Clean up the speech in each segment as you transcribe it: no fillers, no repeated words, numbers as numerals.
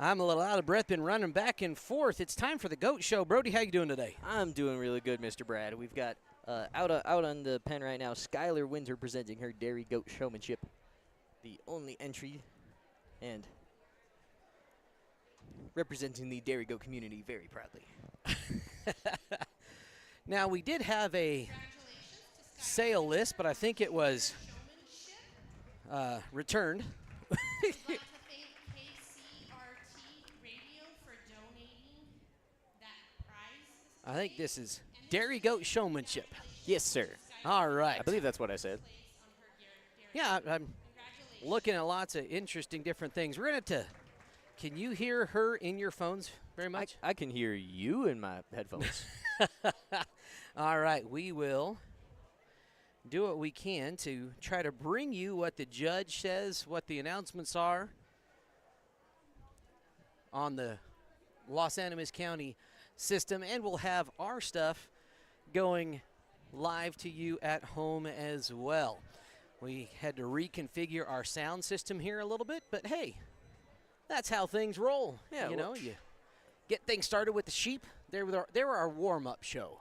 I'm a little out of breath, been running back and forth. It's time for the Goat Show. Brody, how you doing today? I'm doing really good, Mr. Brad. We've got out on the pen right now, Skylar Winter presenting her Dairy Goat Showmanship, the only entry, and representing the Dairy Goat community very proudly. Now, we did have a sale list, but I think it was returned. I think this is Dairy Goat Showmanship. Yes, sir. All right. I believe that's what I said. Yeah, I'm looking at lots of interesting different things. We're going to, can you hear her in your phones very much? I can hear you in my headphones. All right, we will do what we can to try to bring you what the judge says, what the announcements are on the Los Animas County system, and we'll have our stuff going live to you at home as well. We had to reconfigure our sound system here a little bit, but hey, that's how things roll. Yeah, you know, you get things started with the sheep. They were our warm-up show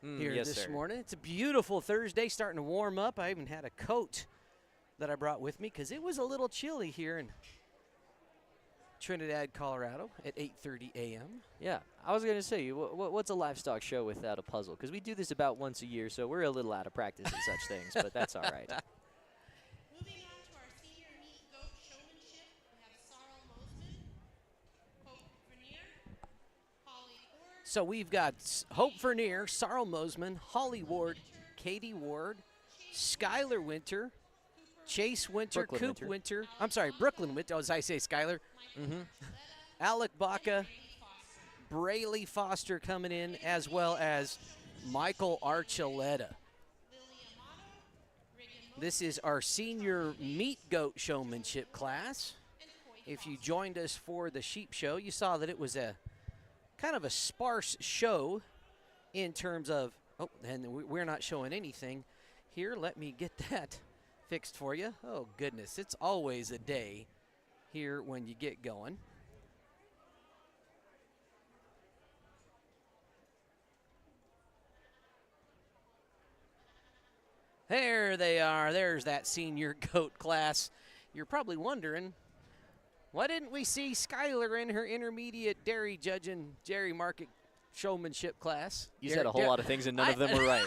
here this morning. It's a beautiful Thursday, starting to warm up. I even had a coat that I brought with me because it was a little chilly here in Trinidad, Colorado at 8:30 a.m. Yeah, I was going to say, what's a livestock show without a puzzle? Because we do this about once a year, so we're a little out of practice in such things, but that's all right. Moving on to our senior meat goat showmanship, we have Sarl Mosman, Hope Vernier, Holly Ward. So we've got Hope Vernier, Sarl Mosman, Holly Ward, Katie Ward, Skylar Winter, Chase Winter, Coop Winter. I'm sorry, Brooklyn Winter, as I say, Skylar. Alec Baca, Braylee Foster coming in, as well as Michael Archuleta. This is our senior meat goat showmanship class. If you joined us for the sheep show, you saw that it was a kind of a sparse show in terms of, oh, and we're not showing anything here. Let me get that fixed for you. Oh, goodness. It's always a day here when you get going. There they are. There's that senior goat class. You're probably wondering, why didn't we see Skylar in her intermediate dairy judging dairy market showmanship class? You said a whole lot of things, and none of them were right.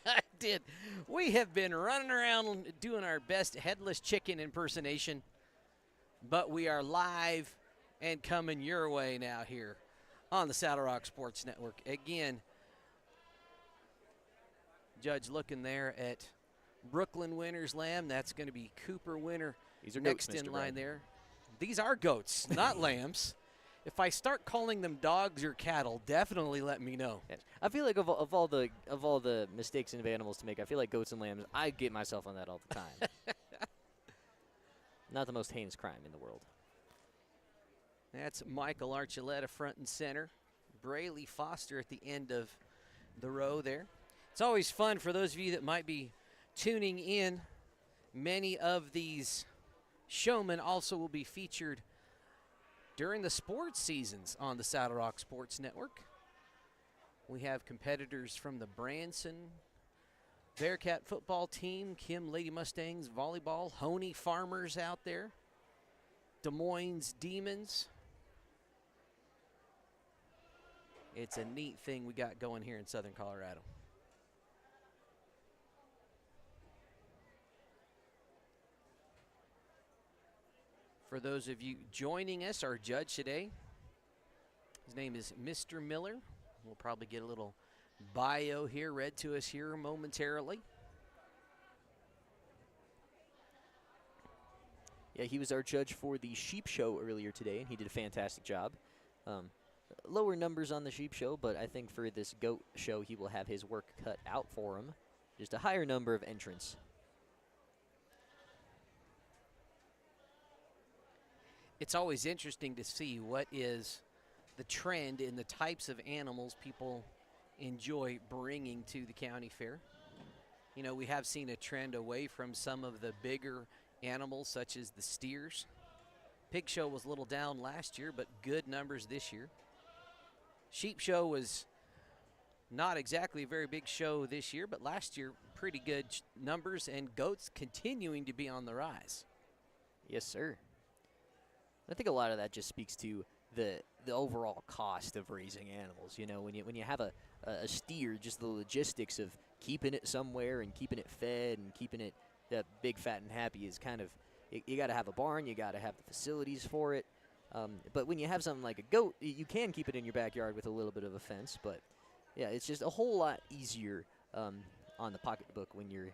I did. We have been running around doing our best headless chicken impersonation, but we are live and coming your way now here on the Saddle Rock Sports Network. Again, Judge looking there at Brooklyn Winter's lamb. That's going to be Cooper Winter. These are next goats, in Mr. line Brad. there. These are goats, not lambs. If I start calling them dogs or cattle, definitely let me know. Yes. I feel like of all the mistakes of animals to make, I feel like goats and lambs, I get myself on that all the time. Not the most heinous crime in the world. That's Michael Archuleta front and center. Braylee Foster at the end of the row there. It's always fun for those of you that might be tuning in. Many of these showmen also will be featured during the sports seasons on the Saddle Rock Sports Network. We have competitors from the Branson Bearcat football team, Kim Lady Mustangs volleyball, Honey Farmers out there, Des Moines Demons. It's a neat thing we got going here in Southern Colorado. For those of you joining us, our judge today, his name is Mr. Miller. We'll probably get a little bio here read to us here momentarily. Yeah, he was our judge for the sheep show earlier today, and he did a fantastic job. Lower numbers on the sheep show, but I think for this goat show, he will have his work cut out for him. Just a higher number of entrants. It's always interesting to see what is the trend in the types of animals people enjoy bringing to the county fair. You know, we have seen a trend away from some of the bigger animals such as the steers Pig show was a little down last year, but good numbers this year. Sheep show was not exactly a very big show this year, but last year pretty good numbers, and goats continuing to be on the rise. Yes, sir. I think a lot of that just speaks to the overall cost of raising animals. You know, when you have a steer, just the logistics of keeping it somewhere and keeping it fed and keeping it big, fat, and happy is kind of, you got to have a barn, you got to have the facilities for it. But when you have something like a goat, you can keep it in your backyard with a little bit of a fence. But yeah, it's just a whole lot easier on the pocketbook when you're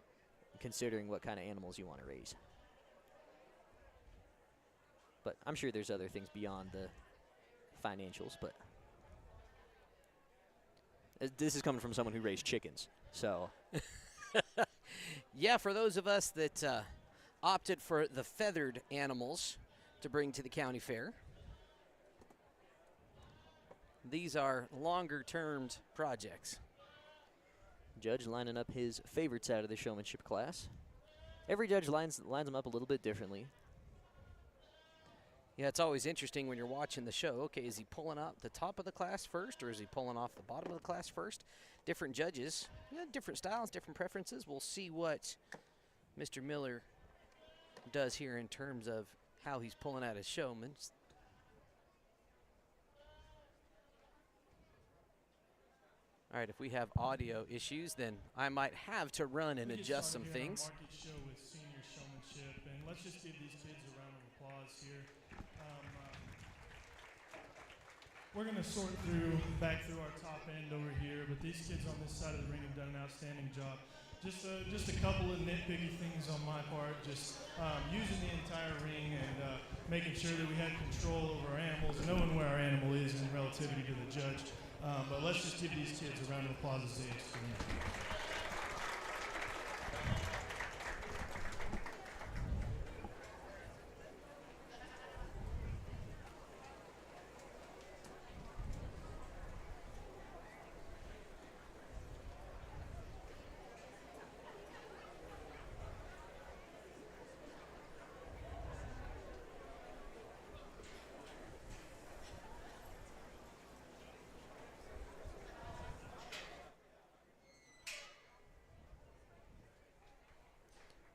considering what kind of animals you want to raise. But I'm sure there's other things beyond the financials. But this is coming from someone who raised chickens, so. Yeah, for those of us that opted for the feathered animals to bring to the county fair, these are longer-termed projects. Judge lining up his favorites out of the showmanship class. Every judge lines them up a little bit differently. Yeah, it's always interesting when you're watching the show. Okay, is he pulling out the top of the class first, or is he pulling off the bottom of the class first? Different judges, different styles, different preferences. We'll see what Mr. Miller does here in terms of how he's pulling out his showmen. All right, if we have audio issues, then I might have to run and adjust some things. Market show with senior showmanship, and let's just give these kids a round of applause here. We're going to sort back through our top end over here, but these kids on this side of the ring have done an outstanding job. Just a couple of nitpicky things on my part, just using the entire ring and making sure that we had control over our animals, knowing where our animal is in relativity to the judge. But let's just give these kids a round of applause as they explain.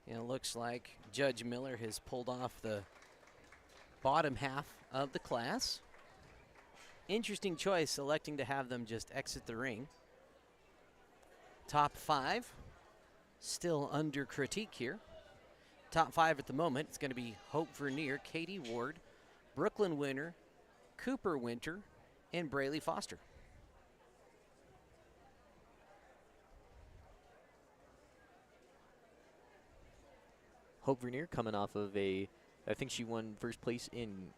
And it looks like Judge Miller has pulled off the bottom half of the class. Interesting choice, selecting to have them just exit the ring. Top 5 still under critique here. Top 5 at the moment, it's going to be Hope Vernier, Katie Ward, Brooklyn Winter, Cooper Winter, and Braley Foster. Hope Vernier coming off of I think she won first place in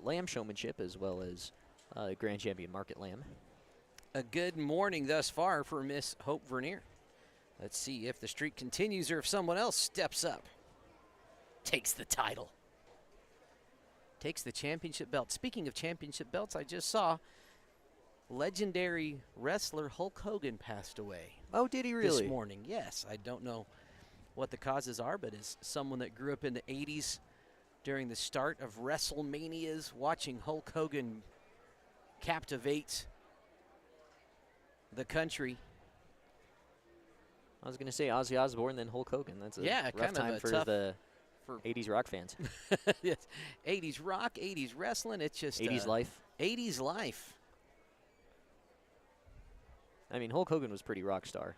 lamb showmanship as well as Grand Champion Market Lamb. A good morning thus far for Miss Hope Vernier. Let's see if the streak continues or if someone else steps up. Takes the title. Takes the championship belt. Speaking of championship belts, I just saw legendary wrestler Hulk Hogan passed away. Oh, did he really? This morning, yes. I don't know what the causes are, but as someone that grew up in the 80s during the start of WrestleManias, watching Hulk Hogan captivate the country. I was going to say Ozzy Osbourne, then Hulk Hogan. That's a rough kind time of for the 80s rock fans. Yes. 80s rock, 80s wrestling, it's just 80s life. 80s life. I mean, Hulk Hogan was pretty rock star.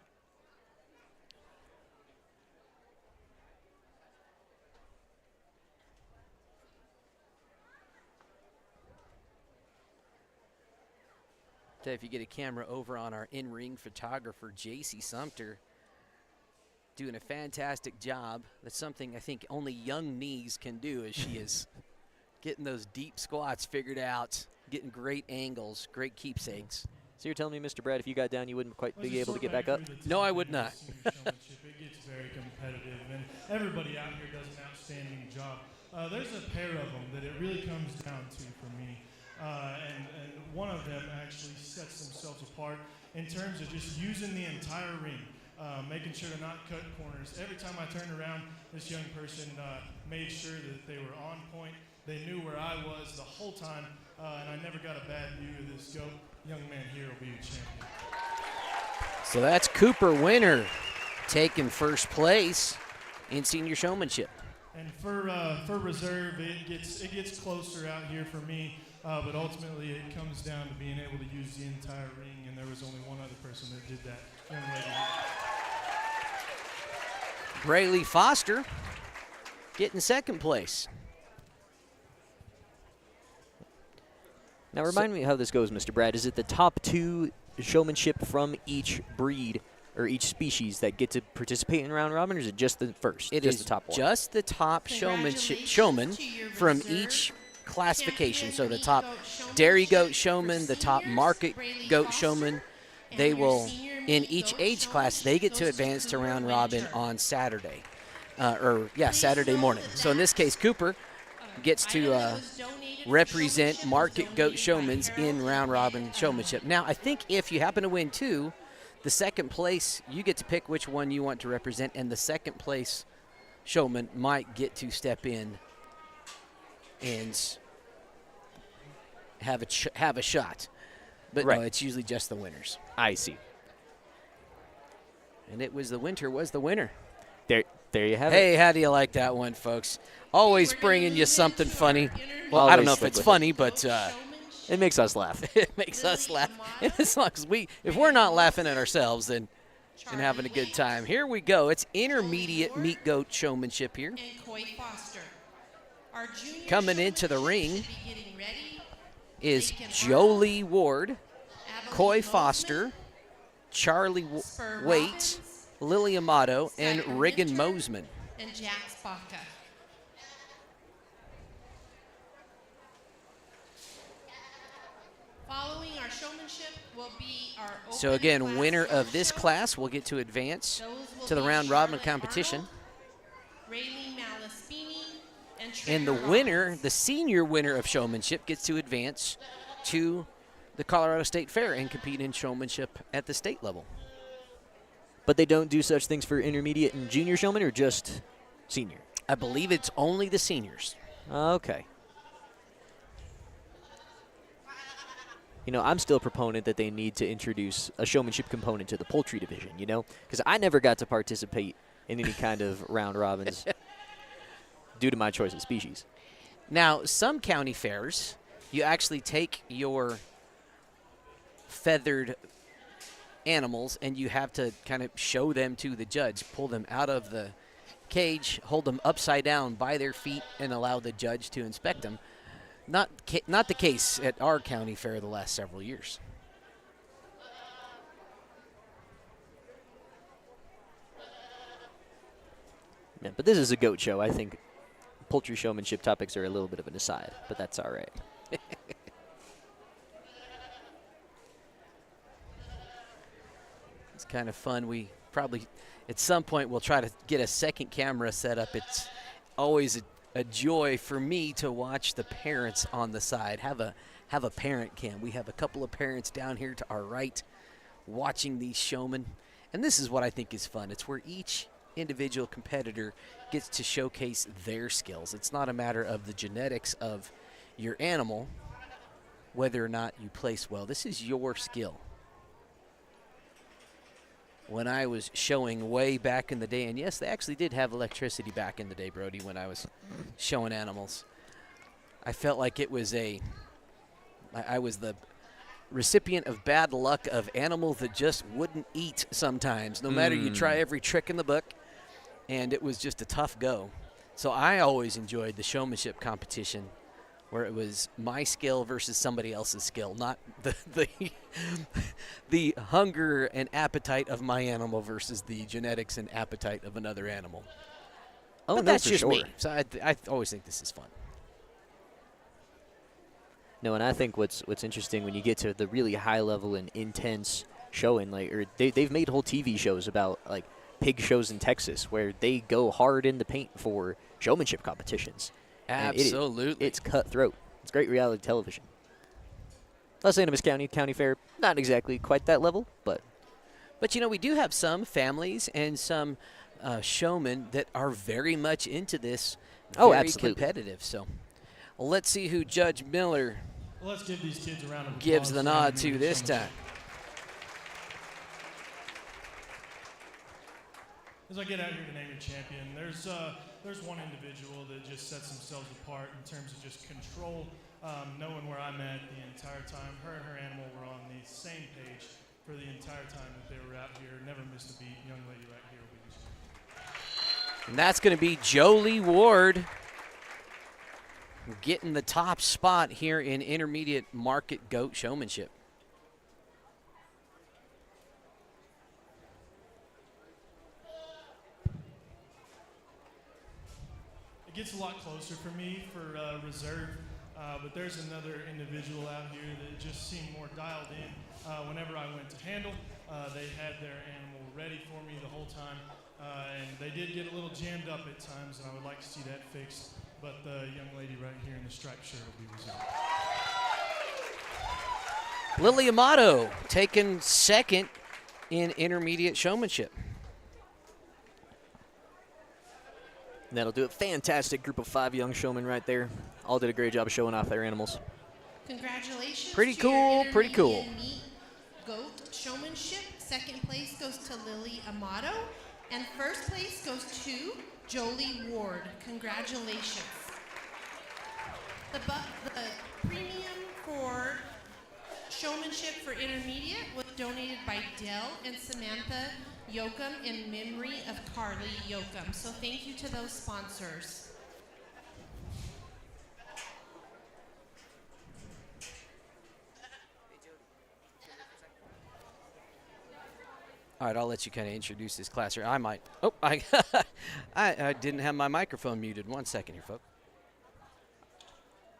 If you get a camera over on our in-ring photographer, JC Sumter, doing a fantastic job. That's something I think only young knees can do, as she is getting those deep squats figured out, getting great angles, great keepsakes. So you're telling me, Mr. Brad, if you got down, you wouldn't quite be able to get back up? No, I would not. It gets very competitive, and everybody out here does an outstanding job. There's a pair of them that it really comes down to for me. And one of them actually sets themselves apart in terms of just using the entire ring, making sure to not cut corners. Every time I turned around, this young person made sure that they were on point They knew where I was the whole time, and I never got a bad view of this goat. Young man here will be a champion. So that's Cooper Winter taking first place in senior showmanship. And for reserve, it gets closer out here for me, but ultimately it comes down to being able to use the entire ring, and there was only one other person that did that. Young lady. Braylee Foster getting second place. Now remind me how this goes, Mr. Brad. Is it the top 2 showmanship from each breed or each species that get to participate in round robin, or is it just the first? It just is the top one? just the top showman from each classification. So the top dairy goat showman, the top market goat showman, they will, in each age class, they get to advance to round robin on Saturday. Saturday morning. So in this case, Cooper gets to represent market goat showmans in round robin showmanship. Now, I think if you happen to win 2, the second place, you get to pick which one you want to represent, and the second place showman might get to step in and have a shot. But right. No, it's usually just the winners. I see. And it was the winner. There you have it. Hey, how do you like that one, folks? Always bringing you something funny. Well, I don't know if it's funny, but it makes us laugh. it makes us laugh. And as long as if we're not laughing at ourselves, then and having a good time. Here we go. It's intermediate meat goat showmanship here. Coming into the ring is Jolie Ward, Coy Foster, Charlie Waite, Lily Amato, and Regan Mosman. And Jack Spaka. Following our showmanship will be our open So again, class winner goat of this show. class will get to advance Those will to the be round robin Charlotte competition. Arnold, Raylene Malaspini, and And the Trevor winner, Roberts. the senior winner of showmanship, gets to advance to the Colorado State Fair and compete in showmanship at the state level. But they don't do such things for intermediate and junior showmen, or just senior? I believe it's only the seniors. Okay. You know, I'm still a proponent that they need to introduce a showmanship component to the poultry division, you know? Because I never got to participate in any kind of round robins due to my choice of species. Now, some county fairs, you actually take your feathered animals and you have to kind of show them to the judge, pull them out of the cage, hold them upside down by their feet, and allow the judge to inspect them. Not the case at our county fair the last several years. Yeah, but this is a goat show. I think poultry showmanship topics are a little bit of an aside, but that's all right. It's kind of fun. We probably, at some point, we'll try to get a second camera set up. It's always a joy for me to watch the parents on the side. Have a parent cam. We have a couple of parents down here to our right watching these showmen. And this is what I think is fun. It's where each individual competitor gets to showcase their skills. It's not a matter of the genetics of your animal, whether or not you place well. This is your skill. When I was showing way back in the day, and yes, they actually did have electricity back in the day, Brody, when I was showing animals, I felt like it was I was the recipient of bad luck of animals that just wouldn't eat sometimes, no matter you try every trick in the book, and it was just a tough go. So I always enjoyed the showmanship competition where it was my skill versus somebody else's skill, not the hunger and appetite of my animal versus the genetics and appetite of another animal. Oh, but no, that's for just sure. me. So I always think this is fun. No, and I think what's interesting when you get to the really high level and intense showing, they've made whole TV shows about like pig shows in Texas where they go hard in the paint for showmanship competitions. Absolutely. It's cutthroat. It's great reality television. Los Animas County Fair, not exactly quite that level, but you know, we do have some families and some showmen that are very much into this. Oh, very absolutely. competitive. So Let's see who Judge Miller Well, let's give these kids a round of applause. gives the for nod the to this showmanship. time. As I get out here to name your champion, there's one individual that just sets themselves apart in terms of just control, knowing where I'm at the entire time. Her and her animal were on the same page for the entire time that they were out here. Never missed a beat. Young lady right here will be the champion. And that's going to be Jolie Ward getting the top spot here in intermediate market goat showmanship. It gets a lot closer for me for reserve, but there's another individual out here that just seemed more dialed in. Whenever I went to handle, they had their animal ready for me the whole time, and they did get a little jammed up at times, and I would like to see that fixed, but the young lady right here in the striped shirt will be reserved. Lily Amato taking second in intermediate showmanship. And that'll do it. Fantastic group of 5 young showmen right there. All did a great job of showing off their animals. Congratulations. Pretty to your cool, pretty cool. intermediate meat goat showmanship. Second place goes to Lily Amato, and first place goes to Jolie Ward. Congratulations. The premium for showmanship for intermediate was donated by Dell and Samantha Yoakum in memory of Carly Yoakum. So thank you to those sponsors. All right, I'll let you kind of introduce this class here. I might. Oh, I didn't have my microphone muted. 1 second here, folks.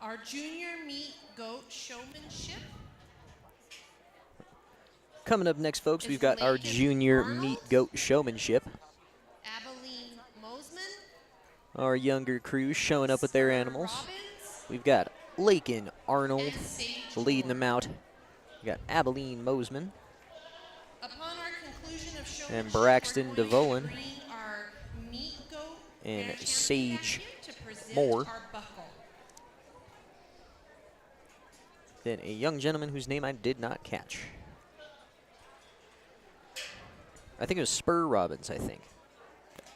Our junior meat goat showmanship. Coming up next, folks, Is we've got our Lakin junior Arnold. meat goat showmanship. Abilene Mosman. Our younger crews showing up with their Spur animals. Robbins, We've got Lakin Arnold and Sage leading them Ward. out. We got Abilene Mosman. Upon our conclusion of showmanship, Braxton we're going to DeVolen. bring our meat goat And champion Sage back here to present Moore. our buckle. Then a young gentleman whose name I did not catch. I think it was Spur Robbins, I think.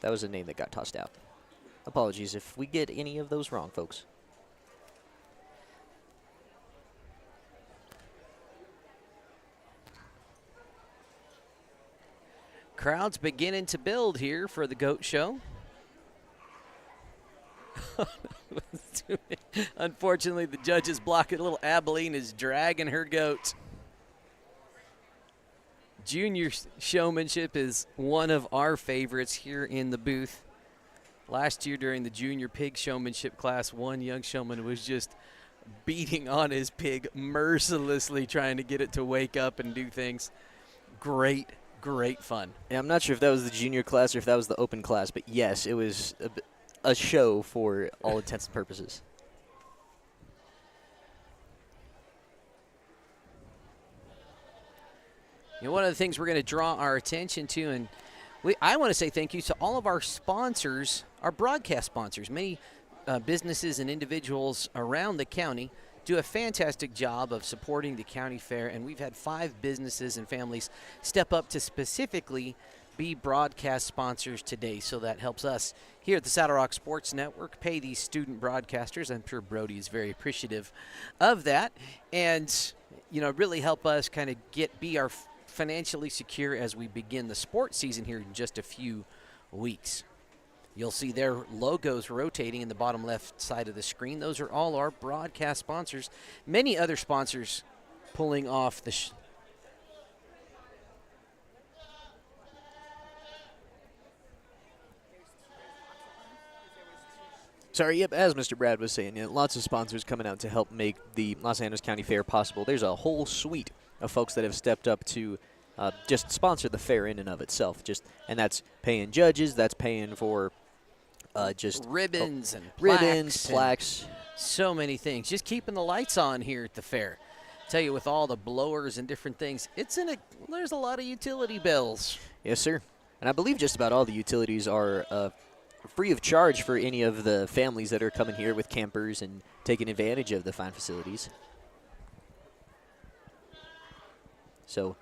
That was the name that got tossed out. Apologies if we get any of those wrong, folks. Crowd's beginning to build here for the goat show. Unfortunately, the judges block it. Little Abilene is dragging her goat. Junior showmanship is one of our favorites here in the booth. Last year during the junior pig showmanship class, one young showman was just beating on his pig mercilessly, trying to get it to wake up and do things. Great fun. Yeah, I'm not sure if that was the junior class or if that was the open class, but yes, it was a show for all intents and purposes. You know, one of the things we're going to draw our attention to, and I want to say thank you to all of our sponsors, our broadcast sponsors. Many businesses and individuals around the county do a fantastic job of supporting the county fair, and we've had 5 businesses and families step up to specifically be broadcast sponsors today. So that helps us here at the Saddle Rock Sports Network pay these student broadcasters. I'm sure Brody is very appreciative of that, and you know, really help us kind of be our financially secure as we begin the sports season here in just a few weeks. You'll see their logos rotating in the bottom left side of the screen. Those are all our broadcast sponsors. Many other sponsors pulling off the Sorry, yep, as Mr. Brad was saying, lots of sponsors coming out to help make the Los Angeles County Fair possible. There's a whole suite of folks that have stepped up to just sponsor the fair in and of itself. And that's paying judges, that's paying for just ribbons and plaques. So many things. Just keeping the lights on here at the fair. Tell you, with all the blowers and different things, there's a lot of utility bills. Yes, sir. And I believe just about all the utilities are free of charge for any of the families that are coming here with campers and taking advantage of the fine facilities. So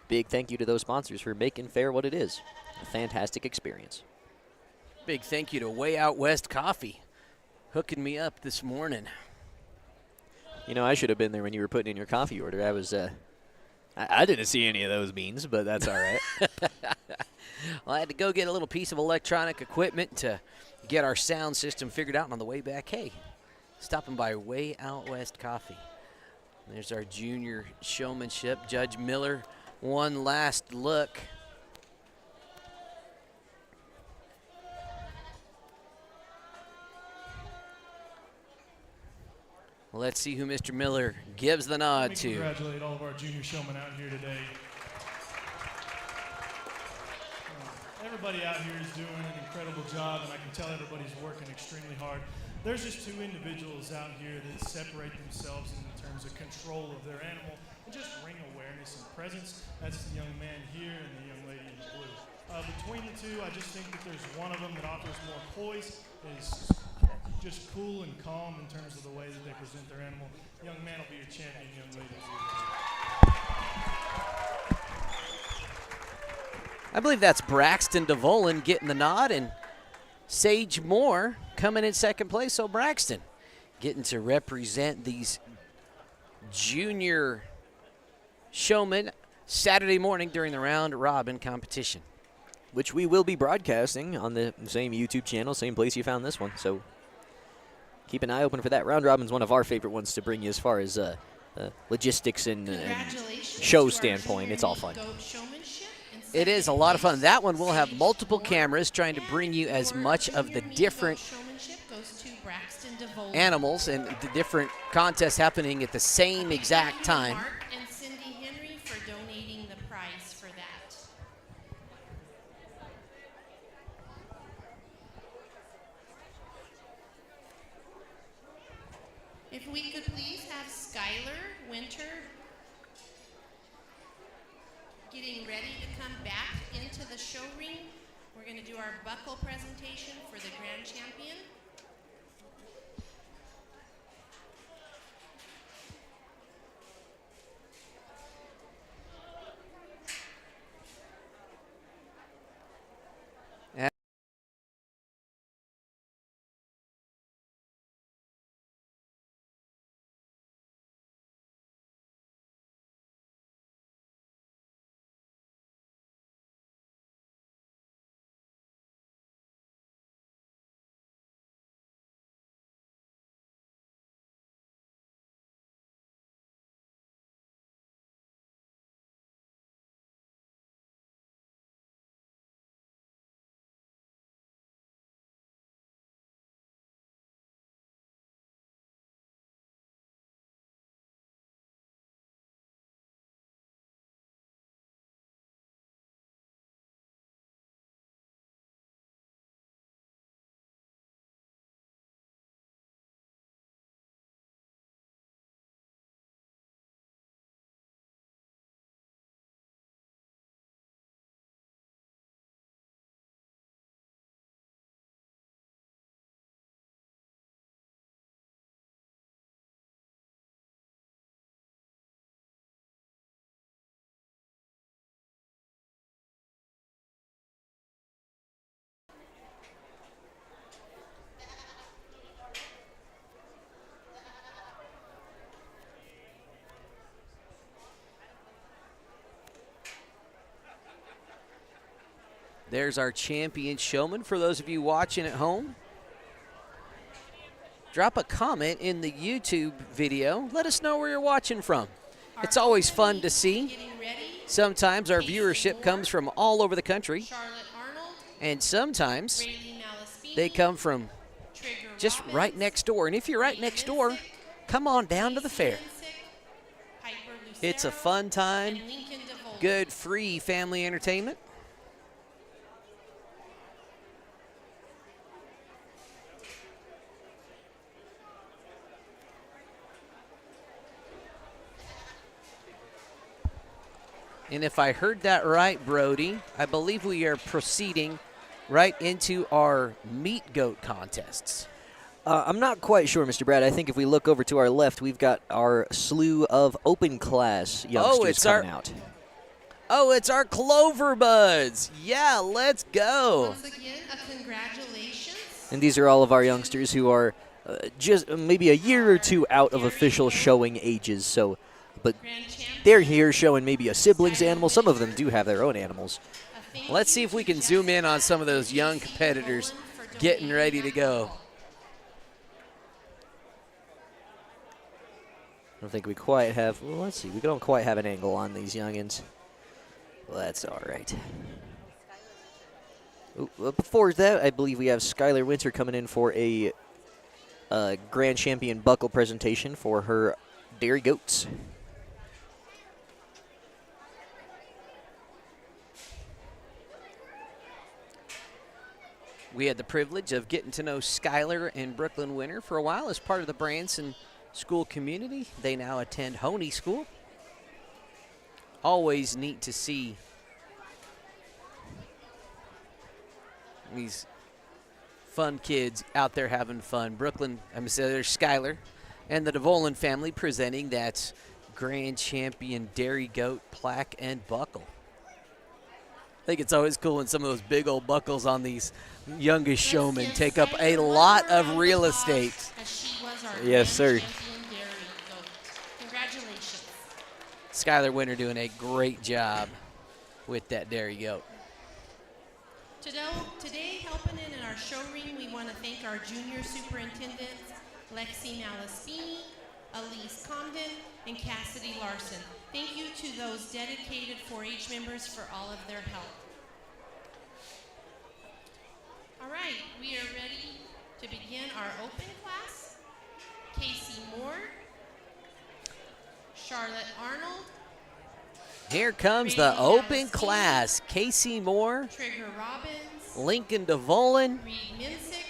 big thank you to those sponsors for making fair what it is. A fantastic experience. Big thank you to Way Out West Coffee, hooking me up this morning. You know, I should have been there when you were putting in your coffee order. I was, I didn't see any of those beans, but that's all right. Well, I had to go get a little piece of electronic equipment to get our sound system figured out, and on the way back, hey, stopping by Way Out West Coffee. There's our junior showmanship. Judge Miller, one last look. Let's see who Mr. Miller gives the nod to. Congratulate all of our junior showmen out here today. Everybody out here is doing an incredible job, and I can tell everybody's working extremely hard. There's just two individuals out here that separate themselves in terms of control of their animal and just ring awareness and presence. That's the young man here and the young lady in blue. Between the two, I just think that there's one of them that offers more poise, is just cool and calm in terms of the way that they present their animal. Young man will be your champion, young lady will be your I believe that's Braxton DeVolen getting the nod, and Sage Moore coming in second place. So Braxton getting to represent these junior showmen Saturday morning during the round robin competition, Which we will be broadcasting on the same YouTube channel, same place you found this one. So keep an eye open for that. Round robin's one of our favorite ones to bring you as far as logistics and show standpoint. It's all fun. It is a lot of fun. That one will have multiple cameras trying to bring you as much of the different animals and the different contests happening at the same exact time. And Cindy Henry for donating the prize for that. If we could please have Skylar Winter getting ready to come back into the show ring. We're going to do our buckle presentation for the grand champion. There's our champion showman. For those of you watching at home, drop a comment in the YouTube video. Let us know where you're watching from. It's always fun to see. Sometimes our viewership comes from all over the country, and sometimes they come from just right next door. And if you're right next door, come on down to the fair. It's a fun time, good free family entertainment. And if I heard that right, Brody, I believe we are proceeding right into our meat goat contests. I'm not quite sure, Mr. Brad. I think if we look over to our left, we've got our slew of open class youngsters coming out. Oh, it's our Clover Buds. Yeah, let's go. Once again, a congratulations. And these are all of our youngsters who are just maybe a year or two out of official showing ages. So, but they're here showing maybe a sibling's animal. Some of them do have their own animals. Let's see if we can zoom in on some of those young competitors getting ready to go. I don't think we quite have, well, let's see, we don't quite have an angle on these youngins. Well, that's all right. Well, before that, I believe we have Skylar Winter coming in for a Grand Champion buckle presentation for her dairy goats. We had the privilege of getting to know Skylar and Brooklyn Winter for a while as part of the Branson school community. They now attend Honey School. Always neat to see these fun kids out there having fun. Brooklyn, there's Skylar and the DeVolin family presenting that Grand Champion Dairy Goat plaque and buckle. I think it's always cool when some of those big old buckles on these youngest showmen take up a lot of real estate. Yes, sir. Congratulations. Skylar Winter doing a great job with that dairy goat. Today, helping in our show ring, we want to thank our junior superintendents, Lexi Malaspini, Elise Comden, and Cassidy Larson. Thank you to those dedicated 4-H members for all of their help. All right, we are ready to begin our open class. Casey Moore, Charlotte Arnold, Here comes the open class. Casey Moore, Trigger Robbins, Lincoln DeVolin, Reed Minsick,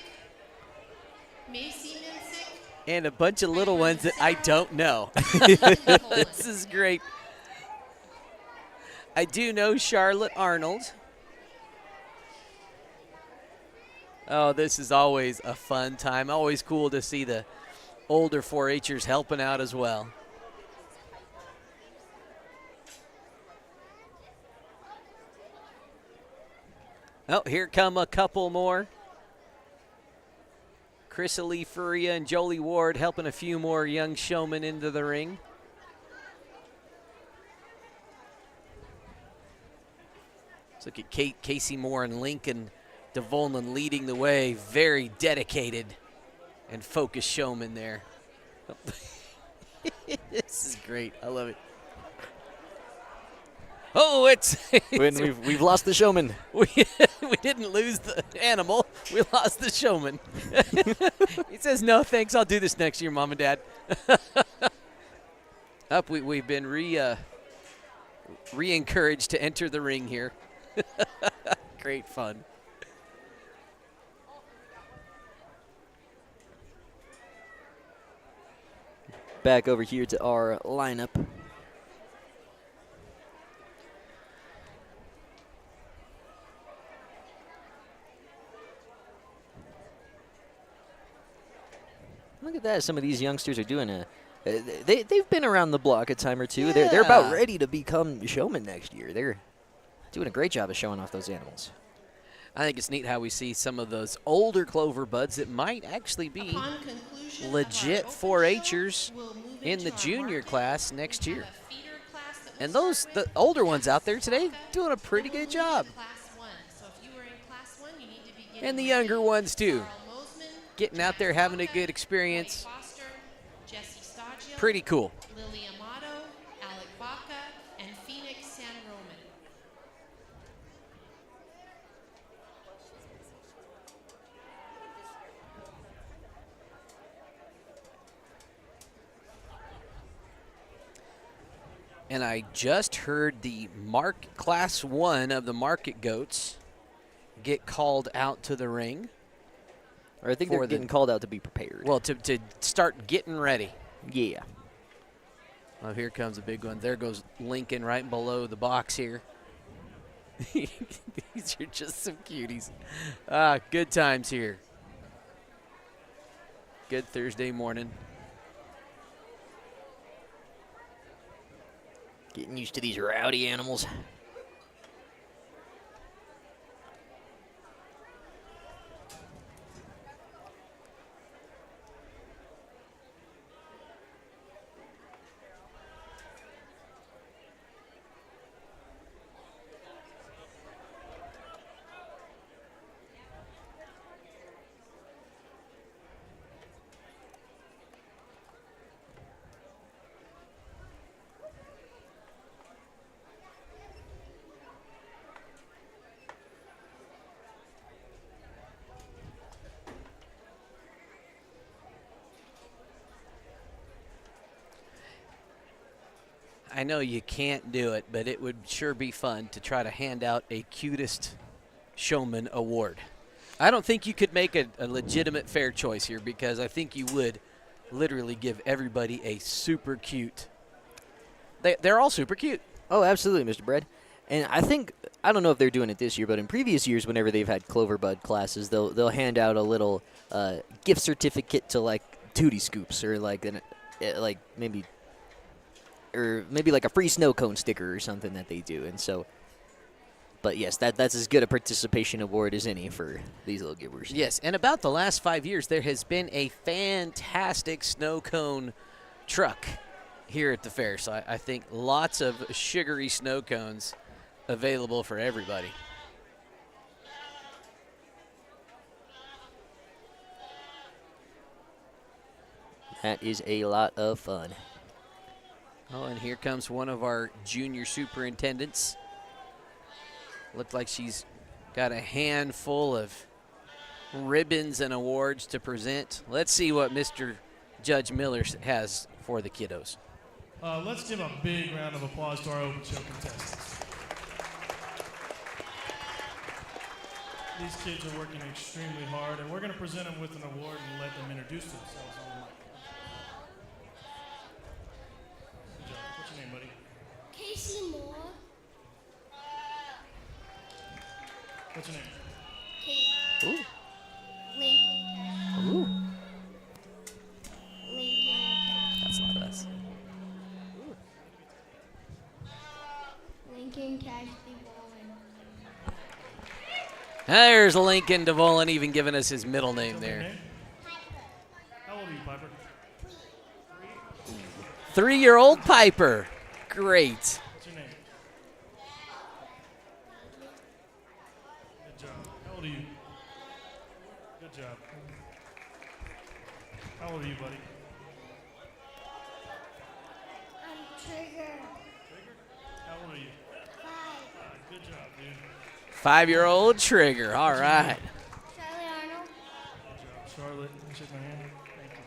Macy Minsick, and a bunch of little ones that I don't know. This is great. I do know Charlotte Arnold. Oh, this is always a fun time. Always cool to see the older 4-H'ers helping out as well. Oh, here come a couple more. Chrysalie Furia and Jolie Ward helping a few more young showmen into the ring. Let's look at Casey Moore and Lincoln DeVolin leading the way. Very dedicated and focused showmen there. This is great. I love it. Oh, We've lost the showman. We didn't lose the animal. We lost the showman. He says, no, thanks. I'll do this next year, Mom and Dad. We've been re-encouraged to enter the ring here. Great fun. Back over here to our lineup. Look at that. Some of these youngsters are doing they've been around the block a time or two. Yeah. They're about ready to become showmen next year. They're doing a great job of showing off those animals. I think it's neat how we see some of those older Clover Buds that might actually be legit 4-H'ers in the junior class next year. And the older ones out there today doing a pretty good job. And the younger ones too. Getting out there, having a good experience. Pretty cool. Lily Amato, Alec Baca, and Phoenix San Roman. And I just heard the Class 1 of the Market Goats get called out to the ring. Or I think they're getting called out to be prepared. Well, to start getting ready. Yeah. Oh, here comes a big one. There goes Lincoln right below the box here. These are just some cuties. Ah, good times here. Good Thursday morning. Getting used to these rowdy animals. I know you can't do it, but it would sure be fun to try to hand out a cutest showman award. I don't think you could make a legitimate fair choice here because I think you would literally give everybody a super cute. They're all super cute. Oh, absolutely, Mr. Bread. And I don't know if they're doing it this year, but in previous years, whenever they've had Cloverbud classes, they'll hand out a little gift certificate to like Tootie Scoops or like maybe like a free snow cone sticker or something that they do. And so, but yes, that's as good a participation award as any for these little givers. Yes, and about the last 5 years, there has been a fantastic snow cone truck here at the fair. So I think lots of sugary snow cones available for everybody. That is a lot of fun. Oh, and here comes one of our junior superintendents. Looked like she's got a handful of ribbons and awards to present. Let's see what Mr. Judge Miller has for the kiddos. Let's give a big round of applause to our open show contestants. These kids are working extremely hard, and we're going to present them with an award and let them introduce themselves on the mic. Good job. What's your name, buddy? Casey Moore. What's your name? Kate. Ooh. Lincoln. Ooh. Lincoln. That's not us. Lincoln Cassidy Bowling. There's Lincoln DeVolen even giving us his middle name Tell me your there. name. How old are you, Piper? 3-year-old Piper. Great. What's your name? Good job. How old are you? Good job. How old are you, buddy? I'm Trigger. Trigger? How old are you? 5. Good job, dude. 5-year-old Trigger. All right. Charlie Arnold. Good job. Charlotte, can you shake my hand? Thank you.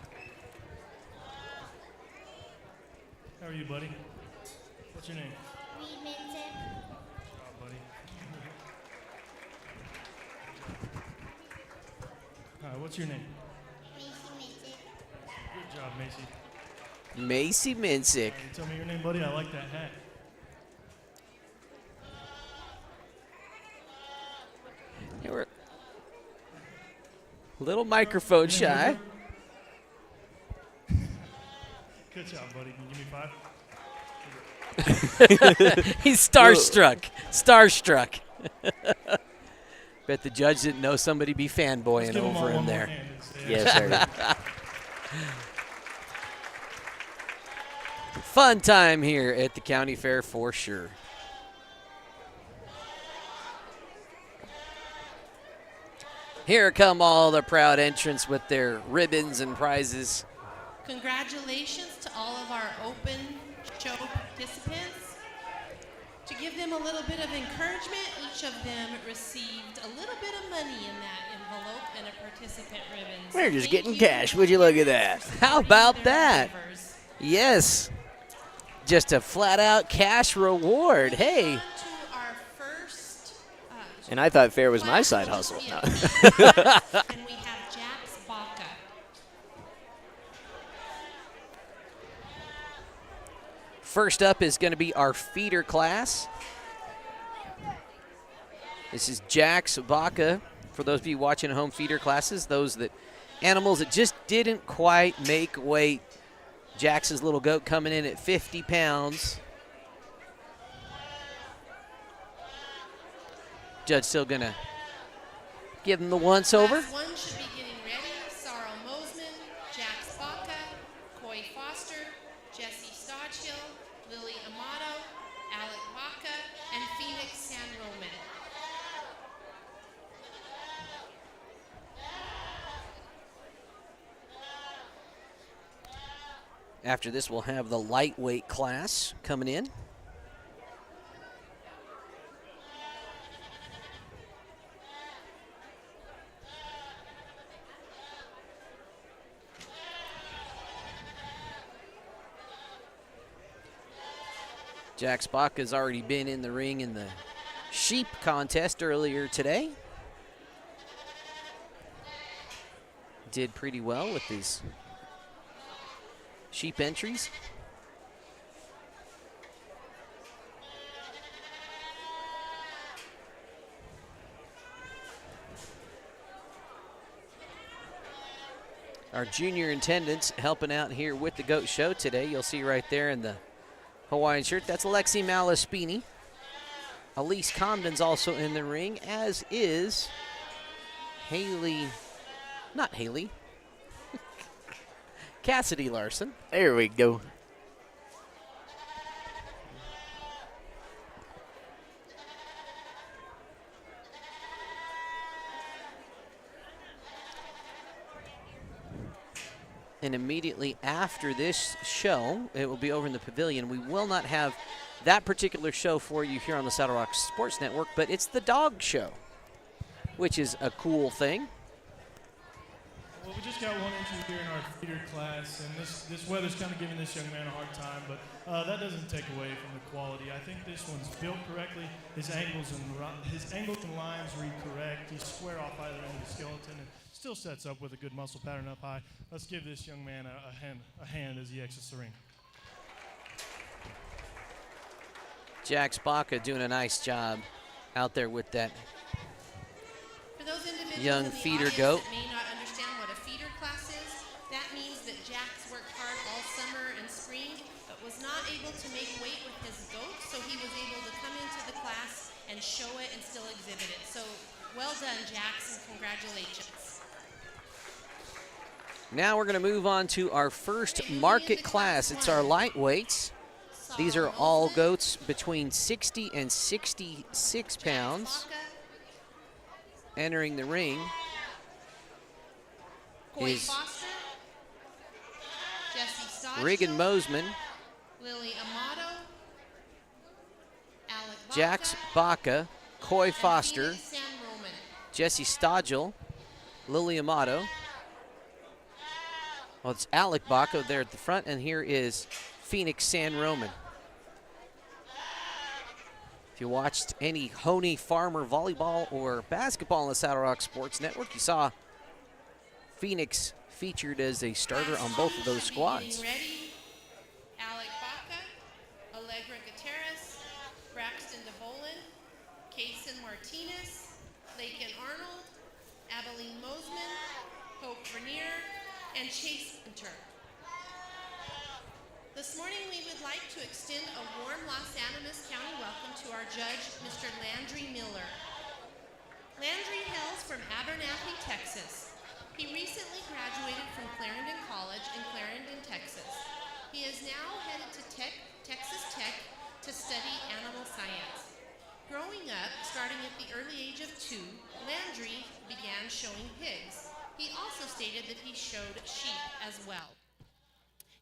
How are you, buddy? What's your name? Reed Minton. Good job, buddy. What's your name? Macy Minton. Good job, Macy. Macy Minsick. You tell me your name, buddy. I like that hat. They were a little microphone shy. Good job, buddy. Can you give me 5? He's starstruck. Starstruck. Bet the judge didn't know somebody be Let's fanboying give 'em all over him one more there. hand and say, Yes, sir. Fun time here at the county fair for sure. Here come all the proud entrants with their ribbons and prizes. Congratulations to all of our open show participants. To give them a little bit of encouragement, each of them received a little bit of money in that envelope and a participant ribbon. So We're just thank getting you cash. Would you look at that? How about for that? their endeavors. Yes. Just a flat out cash reward. Hey. On to our first, And I thought fair was my side hustle. and No. we have Jax Baca. First up is going to be our feeder class. This is Jax Baca, for those of you watching home feeder classes, animals that just didn't quite make weight. Jax's little goat coming in at 50 pounds. Judge still gonna give him the once over. Class 1 should be getting ready. Sorrel Mosman, Jax Baca, Coy Foster, Jesse Stodgehill, Lily Amato, Alec Baca, and Phoenix San Roman. After this, we'll have the lightweight class coming in. Jax Bach has already been in the ring in the sheep contest earlier today. Did pretty well with his sheep entries. Our junior attendants helping out here with the goat show today. You'll see right there in the Hawaiian shirt. That's Alexi Malaspini. Elise Comden's also in the ring, as is Cassidy Larson. There we go. And immediately after this show, it will be over in the pavilion. We will not have that particular show for you here on the Saddle Rock Sports Network, but it's the dog show, which is a cool thing. Well, we just got one entry here in our feeder class, and this weather's kind of giving this young man a hard time, but that doesn't take away from the quality. I think this one's built correctly. His angles and lines read correct. He's square off either end of the skeleton, and still sets up with a good muscle pattern up high. Let's give this young man a hand as he exits the ring. Jax Baca doing a nice job out there with that For those individuals young in the feeder audience goat. that may not understand what a feeder class is, that means that Jax worked hard all summer and spring, but was not able to make weight with his goat, so he was able to come into the class and show it and still exhibit it. So well done, Jax, and congratulations. Now we're going to move on to our first market class. It's our lightweights. These are all goats between 60 and 66 pounds. Entering the ring Coy is Foster, Jesse Stodgehill, Regan Mosman, Lily Amato, Alec Baca, Jax Baca, Coy and Foster, Phoenix San Roman. Jesse Stodgel, Lily Amato. Well, it's Alec Baca there at the front, and here is Phoenix San Roman. If you watched any Honey Farmer volleyball or basketball on the Saddle Rock Sports Network, you saw Phoenix featured as a starter on both of those squads. Ready, Alec Baca, Allegra Gutierrez, Braxton DeVolin, Kaysen Martinez, Lakin Arnold, Abilene Mosman, Hope Vernier, and Chase Hunter. This morning we would like to extend a warm Los Animas County welcome to our judge, Mr. Landry Miller. Landry hails from Abernathy, Texas. He recently graduated from Clarendon College in Clarendon, Texas. He is now headed to Texas Tech to study animal science. Growing up, starting at the early age of 2, Landry began showing pigs. He also stated that he showed sheep as well.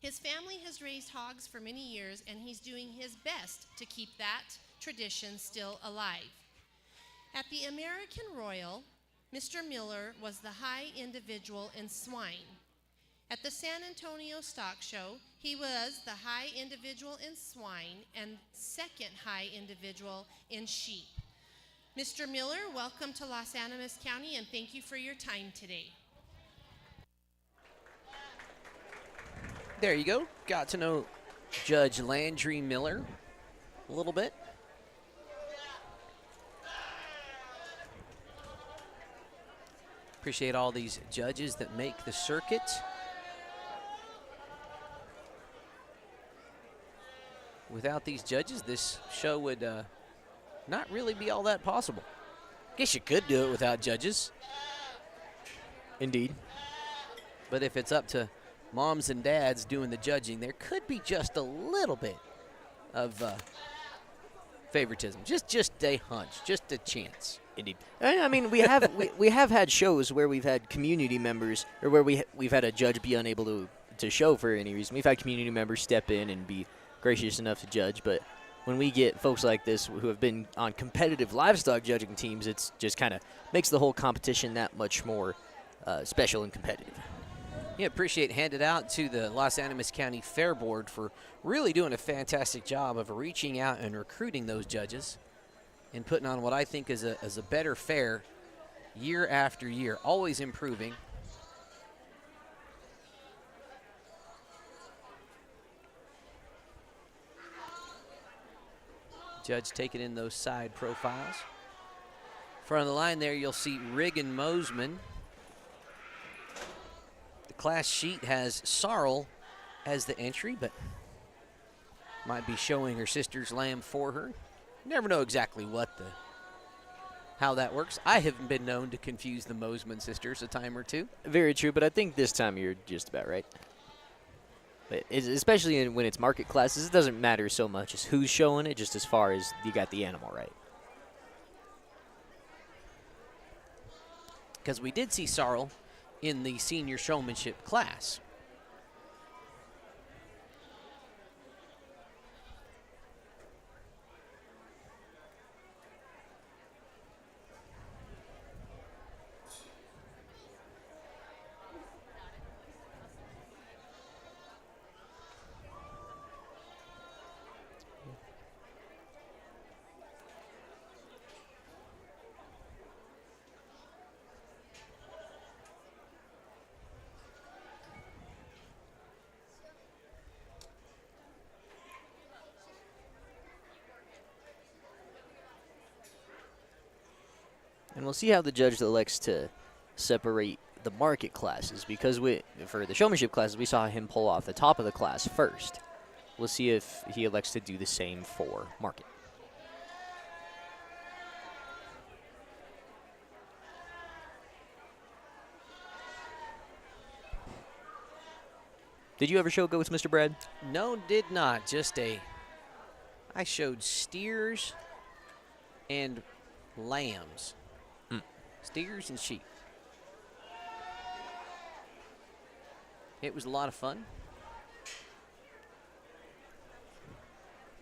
His family has raised hogs for many years, and he's doing his best to keep that tradition still alive. At the American Royal, Mr. Miller was the high individual in swine. At the San Antonio Stock Show, he was the high individual in swine and second high individual in sheep. Mr. Miller, welcome to Los Animas County, and thank you for your time today. There you go. Got to know Judge Landry Miller a little bit. Appreciate all these judges that make the circuit. Without these judges, this show would not really be all that possible. Guess you could do it without judges. Indeed. But if it's up to moms and dads doing the judging, there could be just a little bit of favoritism. Just a hunch, just a chance. Indeed. I mean, we have we have had shows where we've had community members, or where we've had a judge be unable to show for any reason. We've had community members step in and be gracious enough to judge, but when we get folks like this who have been on competitive livestock judging teams, it's just kind of makes the whole competition that much more special and competitive. Yeah, appreciate handed out to the Los Animas County Fair Board for really doing a fantastic job of reaching out and recruiting those judges and putting on what I think is a better fair year after year, always improving. Judge taking in those side profiles. Front of the line there, you'll see Riggin Mosman. The class sheet has Sarl as the entry, but might be showing her sister's lamb for her. Never know exactly how that works. I have been known to confuse the Mosman sisters a time or two. Very true, but I think this time you're just about right. But especially when it's market classes, it doesn't matter so much as who's showing it, just as far as you got the animal right. Because we did see Sarl in the senior showmanship class. And we'll see how the judge elects to separate the market classes, because for the showmanship classes, we saw him pull off the top of the class first. We'll see if he elects to do the same for market. Did you ever show goats, Mr. Brad? No, did not. I showed steers and lambs. Steers and sheep. It was a lot of fun.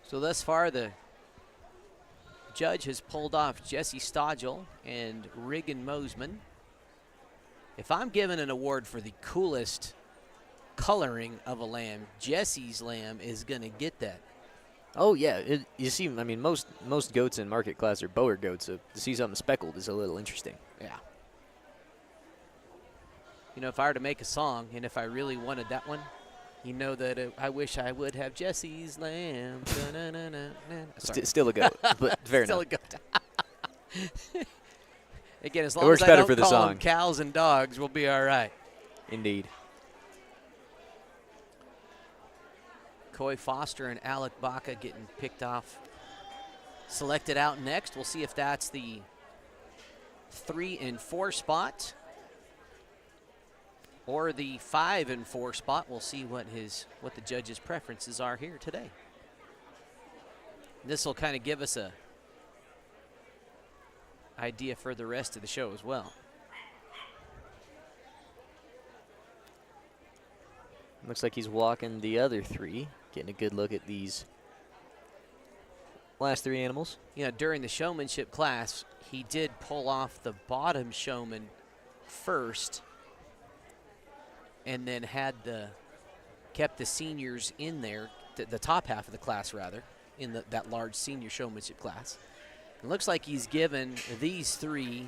So thus far, the judge has pulled off Jesse Stodgel and Riggin Mosman. If I'm given an award for the coolest coloring of a lamb, Jesse's lamb is going to get that. Oh, yeah. You see, I mean, most goats in market class are boer goats, so to see something speckled is a little interesting. Yeah. You know, if I were to make a song, and if I really wanted that one, you know that I wish I would have Jesse's lamb. Still a goat, but fair Still enough. a goat. Again, as long works as I better don't for the call song. them cows and dogs, we'll be all right. Indeed. Coy Foster and Alec Baca getting picked off. Selected out next. We'll see if that's the 3 and 4 spot or the 5 and 4 spot. We'll see what the judge's preferences are here today. This will kind of give us a idea for the rest of the show as well. Looks like he's walking the other 3, getting a good look at these last 3 animals. You know, during the showmanship class, he did pull off the bottom showman first and then kept the seniors in there, the top half of the class rather, in that large senior showmanship class. It looks like he's given these 3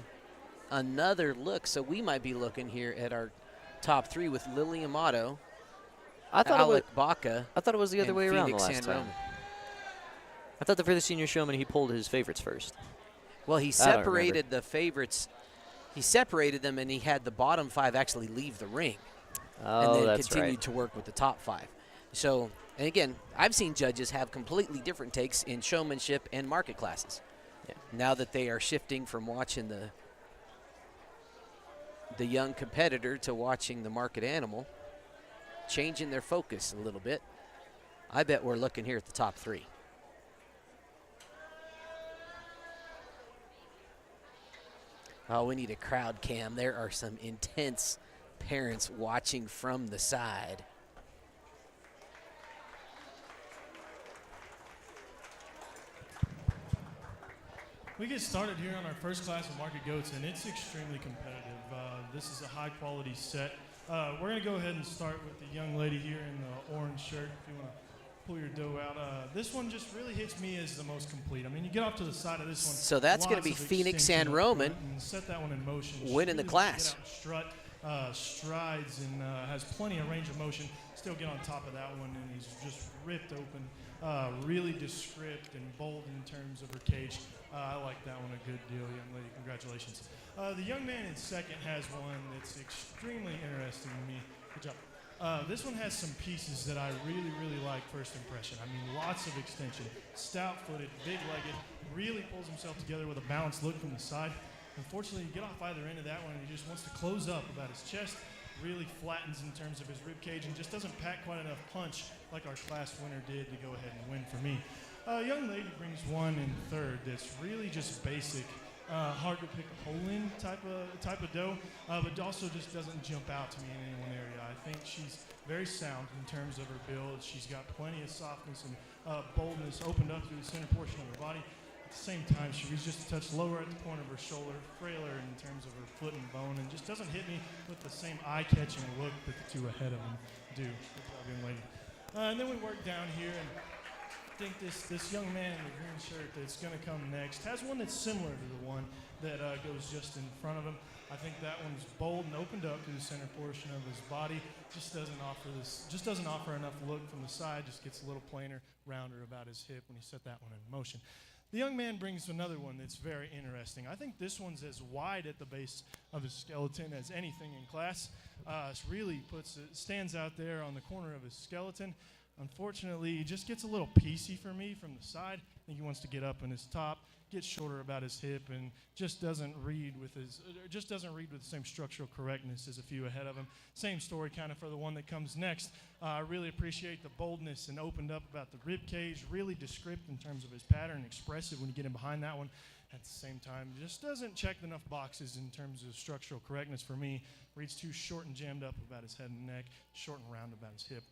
another look, so we might be looking here at our top 3 with Lily Amato, Alec Baca. I thought it was the other way around Phoenix the last time. Roman. I thought that for the senior showman he pulled his favorites first. Well, he separated the favorites he separated them, and he had the bottom 5 actually leave the ring. Oh, And then that's continued right. to work with the top 5. So, and again, I've seen judges have completely different takes in showmanship and market classes. Yeah. Now that they are shifting from watching the young competitor to watching the market animal, changing their focus a little bit. I bet we're looking here at the top 3. Oh, we need a crowd cam. There are some intense parents watching from the side. We get started here on our first class of market goats, and it's extremely competitive. This is a high-quality set. We're going to go ahead and start with the young lady here in the orange shirt, if you want to pull your dough out. This one just really hits me as the most complete. I mean, you get off to the side of this one. So that's going to be lots of Phoenix extension San up Roman front and set that one in motion. winning the She really class. Get out and strut, strides, and has plenty of range of motion. Still get on top of that one, and he's just ripped open. Really descript and bold in terms of her cage. I like that one a good deal, young lady. Congratulations. The young man in second has one that's extremely interesting to me. Good job. This one has some pieces that I really, really like first impression. I mean, lots of extension. Stout-footed, big-legged, really pulls himself together with a balanced look from the side. Unfortunately, you get off either end of that one, and he just wants to close up about his chest. Really flattens in terms of his rib cage and just doesn't pack quite enough punch like our class winner did to go ahead and win for me. Young lady brings one in third that's really just basic, hard to pick a hole in type of dough, but also just doesn't jump out to me in any one area. I think she's very sound in terms of her build. She's got plenty of softness and boldness opened up through the center portion of her body. At the same time, she's just a touch lower at the point of her shoulder, frailer in terms of her foot and bone, and just doesn't hit me with the same eye-catching look that the two ahead of them do. Good job, young lady. And then we work down here, and I think this young man in the green shirt that's going to come next has one that's similar to the one that goes just in front of him. I think that one's bold and opened up to the center portion of his body. Just doesn't offer enough look from the side. Just gets a little plainer, rounder about his hip when he set that one in motion. The young man brings another one that's very interesting. I think this one's as wide at the base of his skeleton as anything in class. Really stands out there on the corner of his skeleton. Unfortunately, he just gets a little piecey for me from the side. I think he wants to get up in his top, gets shorter about his hip, and just doesn't read with the same structural correctness as a few ahead of him. Same story kind of for the one that comes next. I really appreciate the boldness and opened up about the rib cage, really descript in terms of his pattern, expressive when you get him behind that one. At the same time, just doesn't check enough boxes in terms of structural correctness for me. Reads too short and jammed up about his head and neck, short and round about his hip.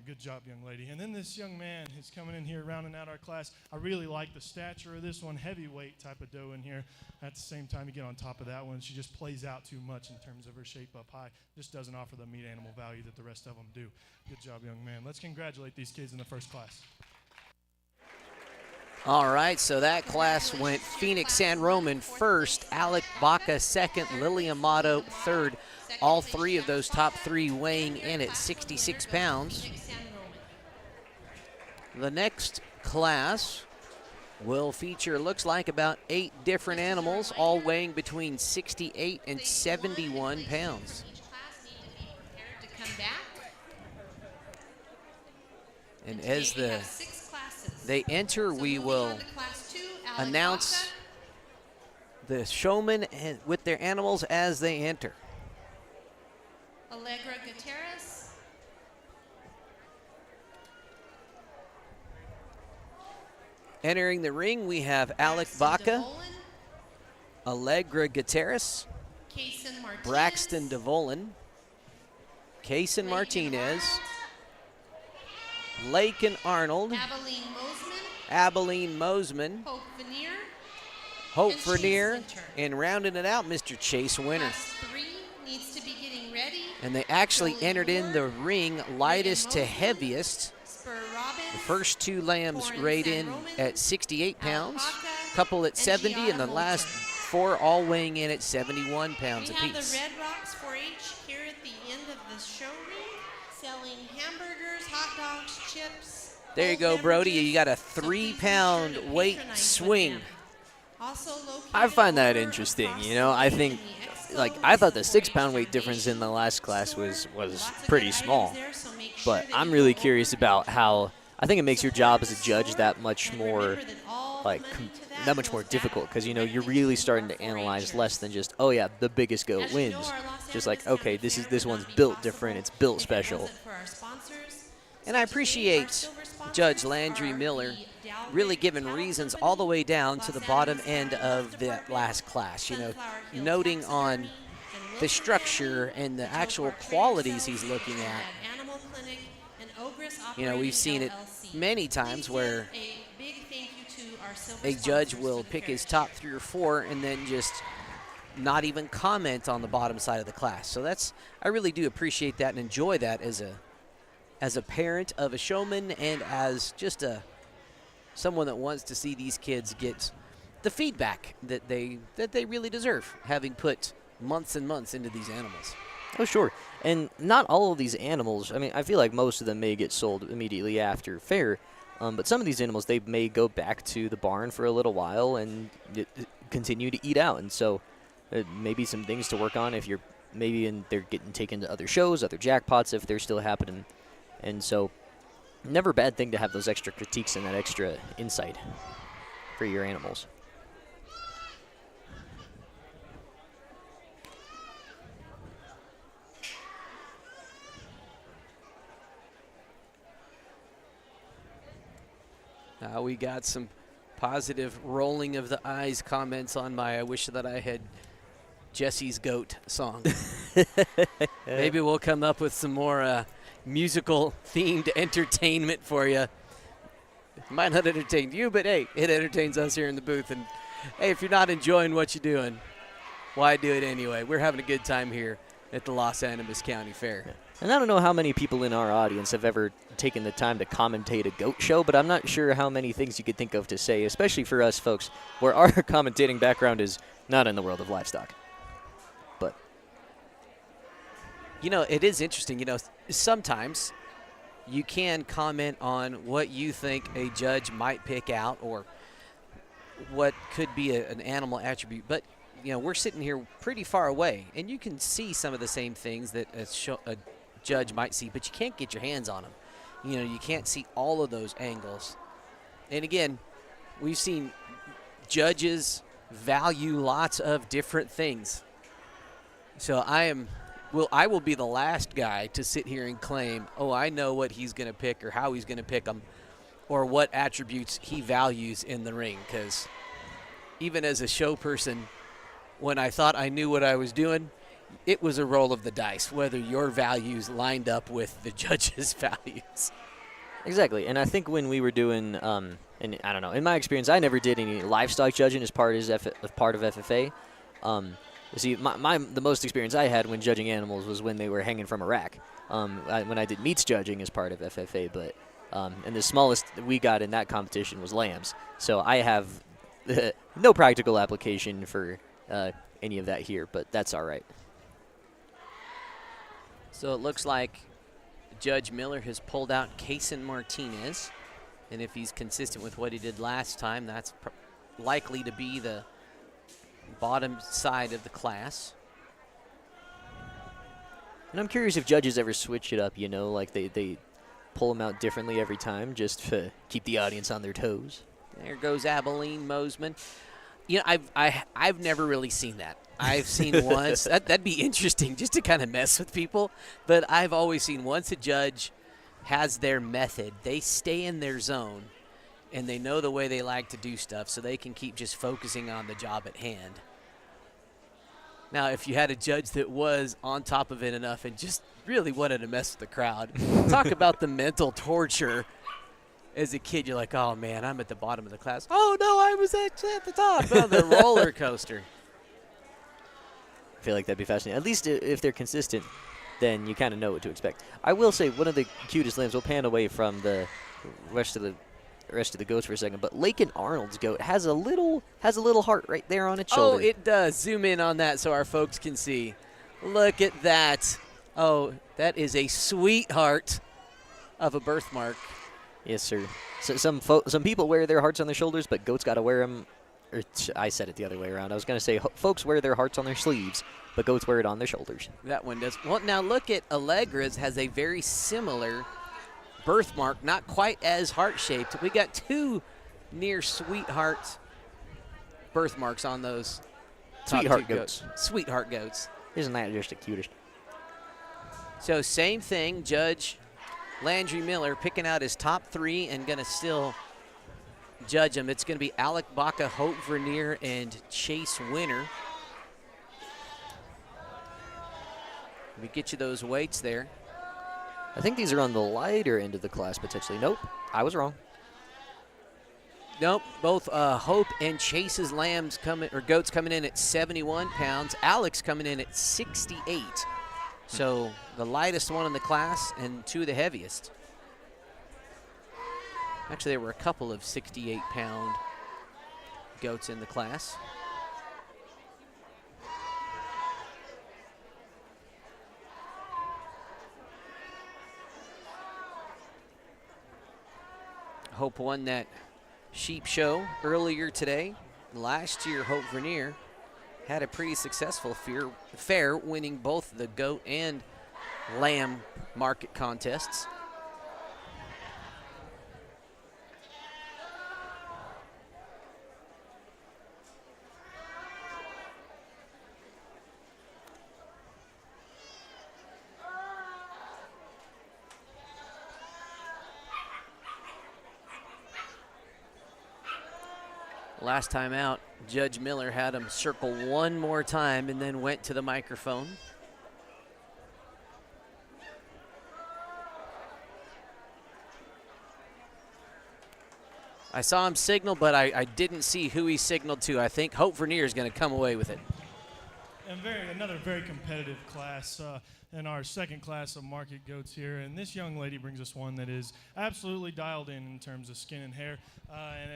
Good job, young lady. And then this young man is coming in here, rounding out our class. I really like the stature of this one, heavyweight type of dough in here. At the same time, you get on top of that one, she just plays out too much in terms of her shape up high. Just doesn't offer the meat animal value that the rest of them do. Good job, young man. Let's congratulate these kids in the first class. All right, so that class went Phoenix San Roman first, Alec Baca second, Lily Amato third. All three of those top 3 weighing in at 66 pounds. The next class will feature, looks like, about 8 different animals, all weighing between 68 and 71 pounds. And as they enter, we will announce the showmen with their animals as they enter. Allegra Gutierrez. Entering the ring, we have Alec Baca, Allegra Gutierrez, Braxton DeVolin, Kaysen Martinez, Lakin Arnold, Abilene Mosman, Hope Vernier, and rounding it out, Mr. Chase Winter. And they actually entered in the ring lightest to heaviest. The first 2 lambs rayed in at 68 pounds, couple at 70, and the last 4 all weighing in at 71 pounds apiece. We have the Red Rocks 4-H here at the end of the show ring, selling hamburgers, hot dogs, chips. There you go, Brody. You got a 3-pound weight swing. I find that interesting. You know, I think like I thought the 6-pound weight difference in the last class was pretty small. But I'm really curious about how I think it makes your job as a judge that much more that much more difficult, because you know you're really starting to analyze less than just, oh yeah, the biggest goat wins. Just like, okay, this one's built different, it's built special. And I appreciate Judge Landry Miller really giving reasons all the way down to the bottom end of that last class, you know, noting on the structure and the actual qualities he's looking at. You know, we've seen it many times where a judge will pick his top 3 or 4 and then just not even comment on the bottom side of the class. So I really do appreciate that and enjoy that as a parent of a showman and as just someone that wants to see these kids get the feedback that they really deserve, having put months and months into these animals. Oh, sure. And not all of these animals, I mean, I feel like most of them may get sold immediately after fair, but some of these animals, they may go back to the barn for a little while and continue to eat out. And so maybe some things to work on if you're they're getting taken to other shows, other jackpots if they're still happening. And so never a bad thing to have those extra critiques and that extra insight for your animals. We got some positive rolling of the eyes comments on my I wish that I had Jesse's goat song. Maybe we'll come up with some more musical themed entertainment for you. Might not entertain you, but hey, it entertains us here in the booth. And hey, if you're not enjoying what you're doing, why do it anyway? We're having a good time here at the Los Animas County Fair. Yeah. And I don't know how many people in our audience have ever taken the time to commentate a goat show, but I'm not sure how many things you could think of to say, especially for us folks where our commentating background is not in the world of livestock. But you know, it is interesting. You know, sometimes you can comment on what you think a judge might pick out or what could be an animal attribute. But, you know, we're sitting here pretty far away, and you can see some of the same things that a judge might see, but you can't get your hands on them. You know, you can't see all of those angles. And, again, we've seen judges value lots of different things. So I will be the last guy to sit here and claim, oh, I know what he's going to pick or how he's going to pick them or what attributes he values in the ring. Because even as a show person, when I thought I knew what I was doing, it was a roll of the dice, whether your values lined up with the judge's values. Exactly. And I think when we were doing, and I don't know, in my experience, I never did any livestock judging as part of FFA. See, the most experience I had when judging animals was when they were hanging from a rack. When I did meats judging as part of FFA, but and the smallest we got in that competition was lambs. So I have no practical application for any of that here, but that's all right. So it looks like Judge Miller has pulled out Cason Martinez, and if he's consistent with what he did last time, that's likely to be the bottom side of the class. And I'm curious if judges ever switch it up, you know, like they pull them out differently every time just to keep the audience on their toes. There goes Abilene Mosman. You know, I've never really seen that. I've seen once. That'd be interesting just to kind of mess with people. But I've always seen once a judge has their method, they stay in their zone, and they know the way they like to do stuff, so they can keep just focusing on the job at hand. Now, if you had a judge that was on top of it enough and just really wanted to mess with the crowd, talk about the mental torture. As a kid, you're like, oh, man, I'm at the bottom of the class. Oh, no, I was actually at the top of the roller coaster. I feel like that'd be fascinating. At least if they're consistent, then you kind of know what to expect. I will say one of the cutest lambs, we'll pan away from the rest of the goats for a second, but Lakin Arnold's goat has a little heart right there on its shoulder. Oh, it does. Zoom in on that so our folks can see. Look at that. Oh, that is a sweetheart of a birthmark. Yes, sir. So some people wear their hearts on their shoulders, but goats got to wear them I said it the other way around. I was going to say folks wear their hearts on their sleeves, but goats wear it on their shoulders. That one does. Well, now look at Allegra's has a very similar birthmark, not quite as heart-shaped. We got two near sweetheart birthmarks on those top Sweetheart two goats. Sweetheart goats. Isn't that just the cutest? So same thing, Judge Landry Miller picking out his top three and going to still judge them. It's going to be Alec Baca, Hope Vernier, and Chase Winner. Let me get you those weights there. I think these are on the lighter end of the class potentially. Nope, I was wrong. Nope, both Hope and Chase's goats coming in at 71 pounds. Alex coming in at 68. So the lightest one in the class and two of the heaviest. Actually, there were a couple of 68-pound goats in the class. Hope won that sheep show earlier today. Last year, Hope Vernier had a pretty successful fair, winning both the goat and lamb market contests. Last time out, Judge Miller had him circle one more time and then went to the microphone. I saw him signal, but I didn't see who he signaled to. I think Hope Vernier is going to come away with it. And another very competitive class in our second class of market goats here. And this young lady brings us one that is absolutely dialed in terms of skin and hair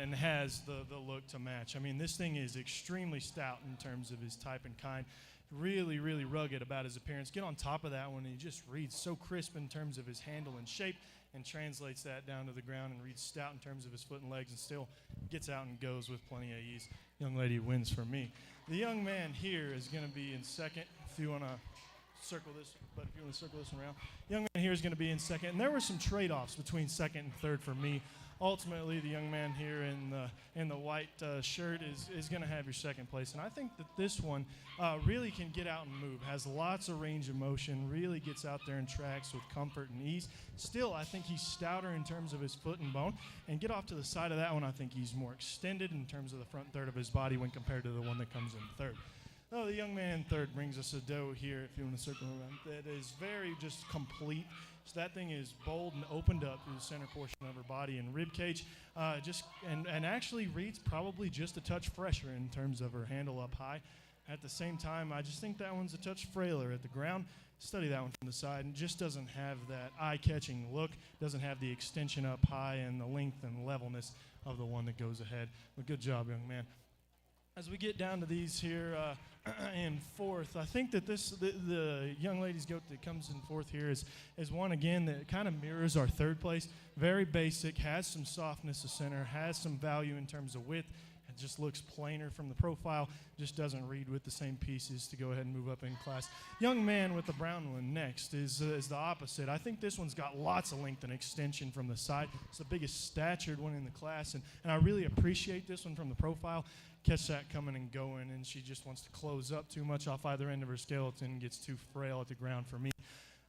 and has the look to match. I mean, this thing is extremely stout in terms of his type and kind. Really, really rugged about his appearance. Get on top of that one, and he just reads so crisp in terms of his handle and shape and translates that down to the ground and reads stout in terms of his foot and legs and still gets out and goes with plenty of ease. Young lady wins for me. The young man here is going to be in second, if you want to circle this, but if you want to circle this around. Young man here is going to be in second, and there were some trade-offs between second and third for me. Ultimately, the young man here in the white shirt is going to have your second place, and I think that this one really can get out and move, has lots of range of motion, really gets out there and tracks with comfort and ease. Still, I think he's stouter in terms of his foot and bone, and get off to the side of that one, I think he's more extended in terms of the front third of his body when compared to the one that comes in third. Oh, the young man in third brings us a doe here, if you want to circle around, that is very just complete. So that thing is bold and opened up through the center portion of her body and rib cage. And actually reads probably just a touch fresher in terms of her handle up high. At the same time, I just think that one's a touch frailer at the ground. Study that one from the side, and just doesn't have that eye-catching look, doesn't have the extension up high and the length and levelness of the one that goes ahead. But good job, young man. As we get down to these here in fourth, I think that the young lady's goat that comes in fourth here is one, again, that kind of mirrors our third place. Very basic, has some softness of center, has some value in terms of width. It just looks plainer from the profile, just doesn't read with the same pieces to go ahead and move up in class. Young man with the brown one next is the opposite. I think this one's got lots of length and extension from the side. It's the biggest statured one in the class, and I really appreciate this one from the profile. Catch that coming and going, and she just wants to close up too much off either end of her skeleton and gets too frail at the ground for me.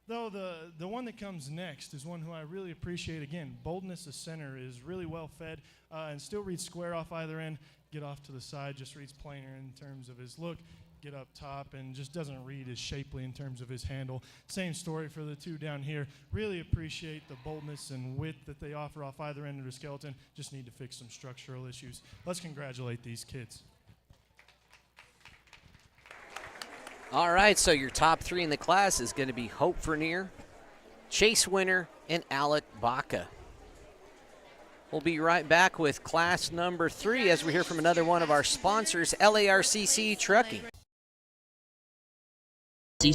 Though the one that comes next is one who I really appreciate. Again, boldness of center is really well fed and still reads square off either end. Get off to the side, just reads plainer in terms of his look. Get up top and just doesn't read as shapely in terms of his handle. Same story for the two down here. Really appreciate the boldness and width that they offer off either end of the skeleton. Just need to fix some structural issues. Let's congratulate these kids. All right, so your top three in the class is going to be Hope Vernier, Chase Winner, and Alec Baca. We'll be right back with class number 3 as we hear from another one of our sponsors, LARCC Trucking.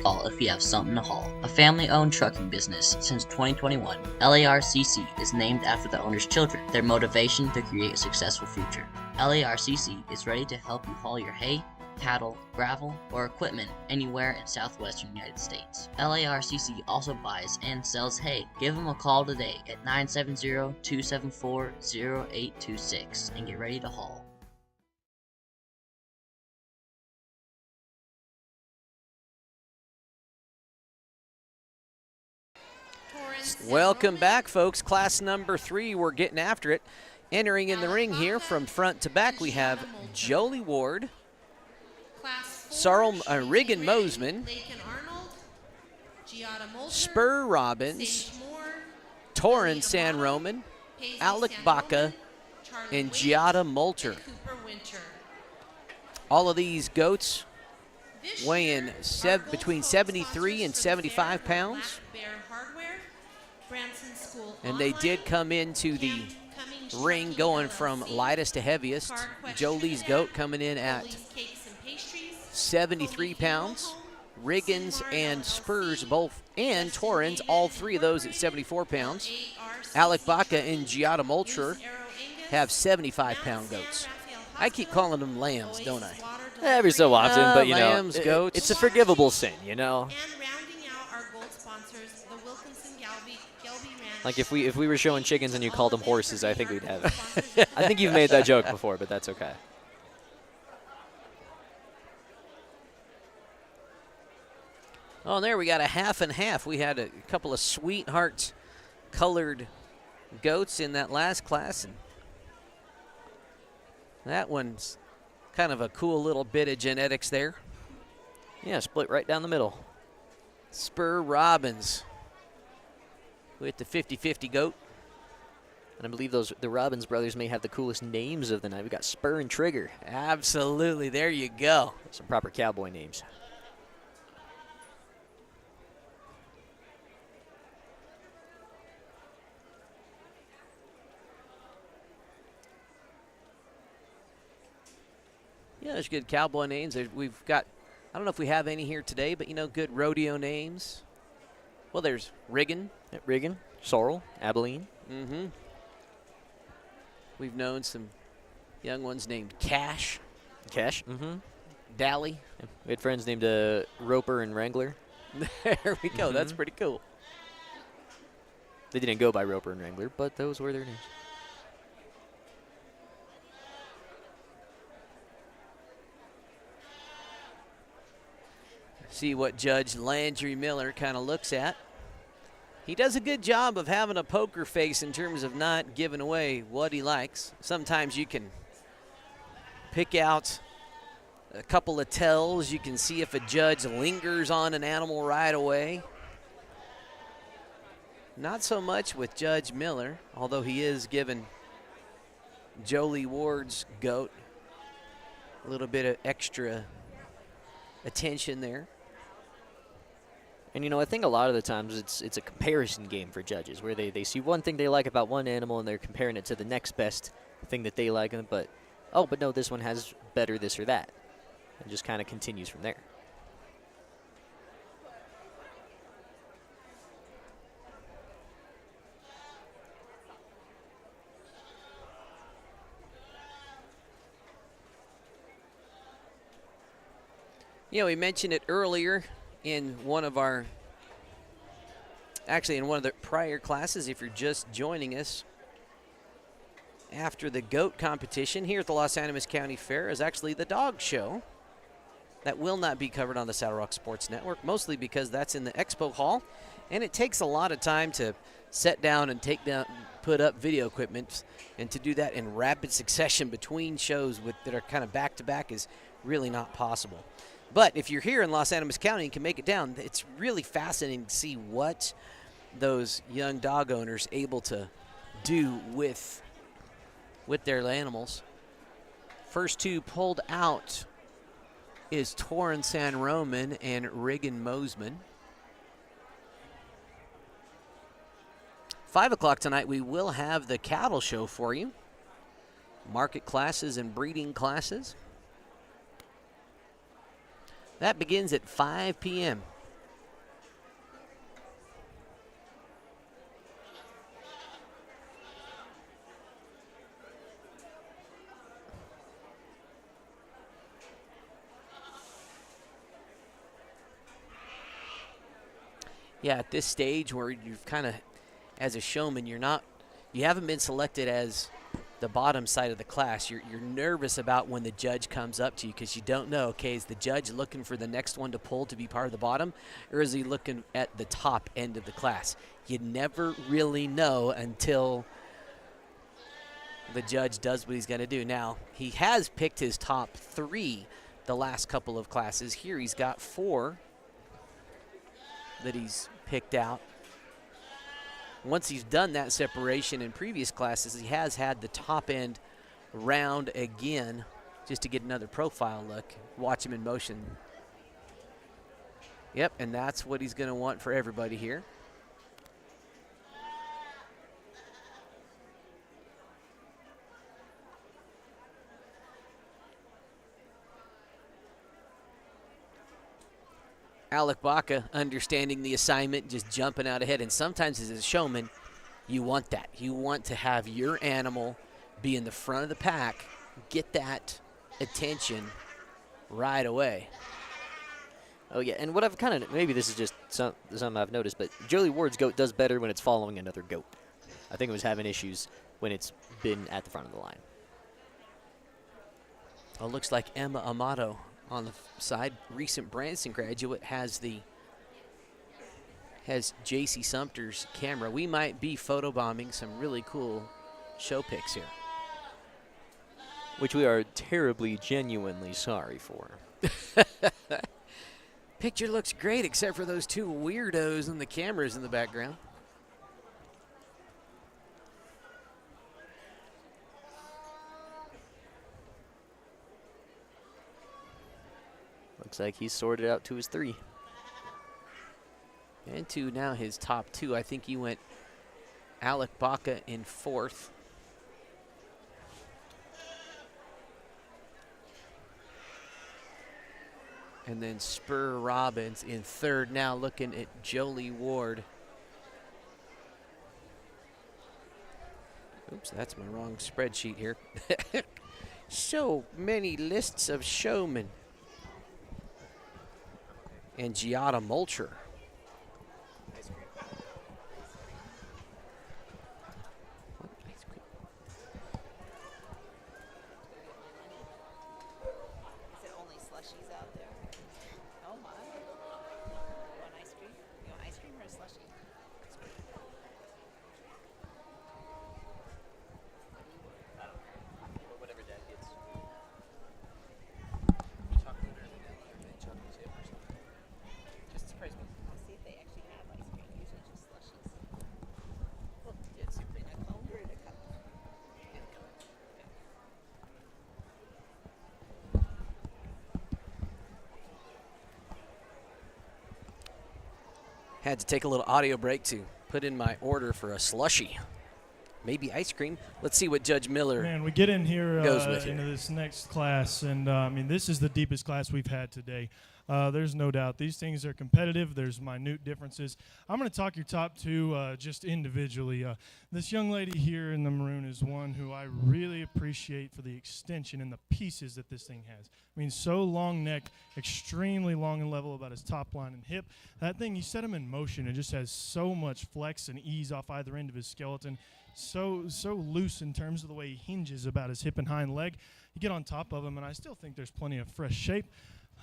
Haul if you have something to haul. A family-owned trucking business since 2021, LARCC is named after the owner's children, their motivation to create a successful future. LARCC is ready to help you haul your hay, cattle, gravel, or equipment anywhere in southwestern United States. LARCC also buys and sells hay. Give them a call today at 970-274-0826 and get ready to haul. Welcome back, folks. Class number 3, we're getting after it. Entering in the ring here from front to back, we have Jolie Ward, Regan Mosman, Spur Robbins, Torrin San Roman, Alec Baca, and Giada Moulter. All of these goats weighing between 73 and 75 pounds. And they did come into the ring going from lightest to heaviest. Jolie's goat coming in at 73 pounds. Riggins and Spurs both, and Torrens, all three of those at 74 pounds. Alec Baca and Giada Moulter have 75-pound goats. I keep calling them lambs, don't I? Every so often, but you know, lambs, goats. it's a forgivable sin, you know. And rounding out our gold sponsors, the Wilkinson Gelbvieh Ranch. Like if we were showing chickens and you called them horses, I think we'd have it. I think you've made that joke before, but that's okay. Oh, there we got a half and half. We had a couple of sweetheart-colored goats in that last class, and that one's kind of a cool little bit of genetics there. Yeah, split right down the middle. Spur Robbins with the 50-50 goat. And I believe the Robbins brothers may have the coolest names of the night. We got Spur and Trigger. Absolutely, there you go. Some proper cowboy names. Yeah, there's good cowboy names. We've got, I don't know if we have any here today, but, you know, good rodeo names. Well, there's Riggin. Riggin, Sorrel, Abilene. Mm-hmm. We've known some young ones named Cash. Cash. Mm-hmm. Dally. We had friends named Roper and Wrangler. There we go. That's pretty cool. They didn't go by Roper and Wrangler, but those were their names. See what Judge Landry Miller kind of looks at. He does a good job of having a poker face in terms of not giving away what he likes. Sometimes you can pick out a couple of tells. You can see if a judge lingers on an animal right away. Not so much with Judge Miller, although he is giving Jolie Ward's goat a little bit of extra attention there. And, you know, I think a lot of the times it's a comparison game for judges where they see one thing they like about one animal and they're comparing it to the next best thing that they like. But no, this one has better this or that. And just kind of continues from there. You know, we mentioned it earlier in one of the prior classes, if you're just joining us. After the goat competition here at the Los Animas County Fair is actually the dog show. That will not be covered on the Saddle Rock Sports Network, mostly because that's in the expo hall, and it takes a lot of time to set down and put up video equipment, and to do that in rapid succession between shows that are kind of back-to-back is really not possible. But if you're here in Los Animas County and can make it down, it's really fascinating to see what those young dog owners able to do with their animals. First two pulled out is Torrin San Roman and Riggin Mosman. 5 o'clock tonight, we will have the cattle show for you. Market classes and breeding classes. That begins at 5 p.m. Yeah, at this stage where you've kind of, as a showman, you haven't been selected as the bottom side of the class. You're nervous about when the judge comes up to you because you don't know, okay, is the judge looking for the next one to pull to be part of the bottom, or is he looking at the top end of the class? You never really know until the judge does what he's going to do. Now, he has picked his top 3 the last couple of classes. Here he's got 4 that he's picked out. Once he's done that separation in previous classes, he has had the top end round again just to get another profile look. Watch him in motion. Yep, and that's what he's going to want for everybody here. Alec Baca understanding the assignment, just jumping out ahead. And sometimes as a showman, you want that. You want to have your animal be in the front of the pack, get that attention right away. Oh, yeah, and what I've kind of, maybe this is just something I've noticed, but Jolie Ward's goat does better when it's following another goat. I think it was having issues when it's been at the front of the line. Oh, looks like Emma Amato on the side, recent Branson graduate, has J.C. Sumter's camera. We might be photobombing some really cool show pics here. Which we are terribly, genuinely sorry for. Picture looks great except for those 2 weirdos and the cameras in the background. Looks like he's sorted out to his 3. And to now his top 2. I think he went Alec Baca in 4th. And then Spur Robbins in 3rd. Now looking at Jolie Ward. Oops, that's my wrong spreadsheet here. So many lists of showmen. And Giada Mulcher. Is it only slushies out there? Oh my. You want ice cream? You want ice cream or a slushie? Whatever Dad gets. I'll see if they actually have ice cream. Usually just slushies. Well, it's in a cone or in a cup? In a cup. Okay. Had to take a little audio break to put in my order for a slushie. Maybe ice cream. Let's see what Judge Miller Man, we get in here goes with into here. this next class, and I mean, this is the deepest class we've had today. There's no doubt. These things are competitive. There's minute differences. I'm going to talk your top 2 just individually. This young lady here in the maroon is one who I really appreciate for the extension and the pieces that this thing has. I mean, so long neck, extremely long and level about his top line and hip. That thing, you set him in motion, it just has so much flex and ease off either end of his skeleton. So loose in terms of the way he hinges about his hip and hind leg. You get on top of him, and I still think there's plenty of fresh shape.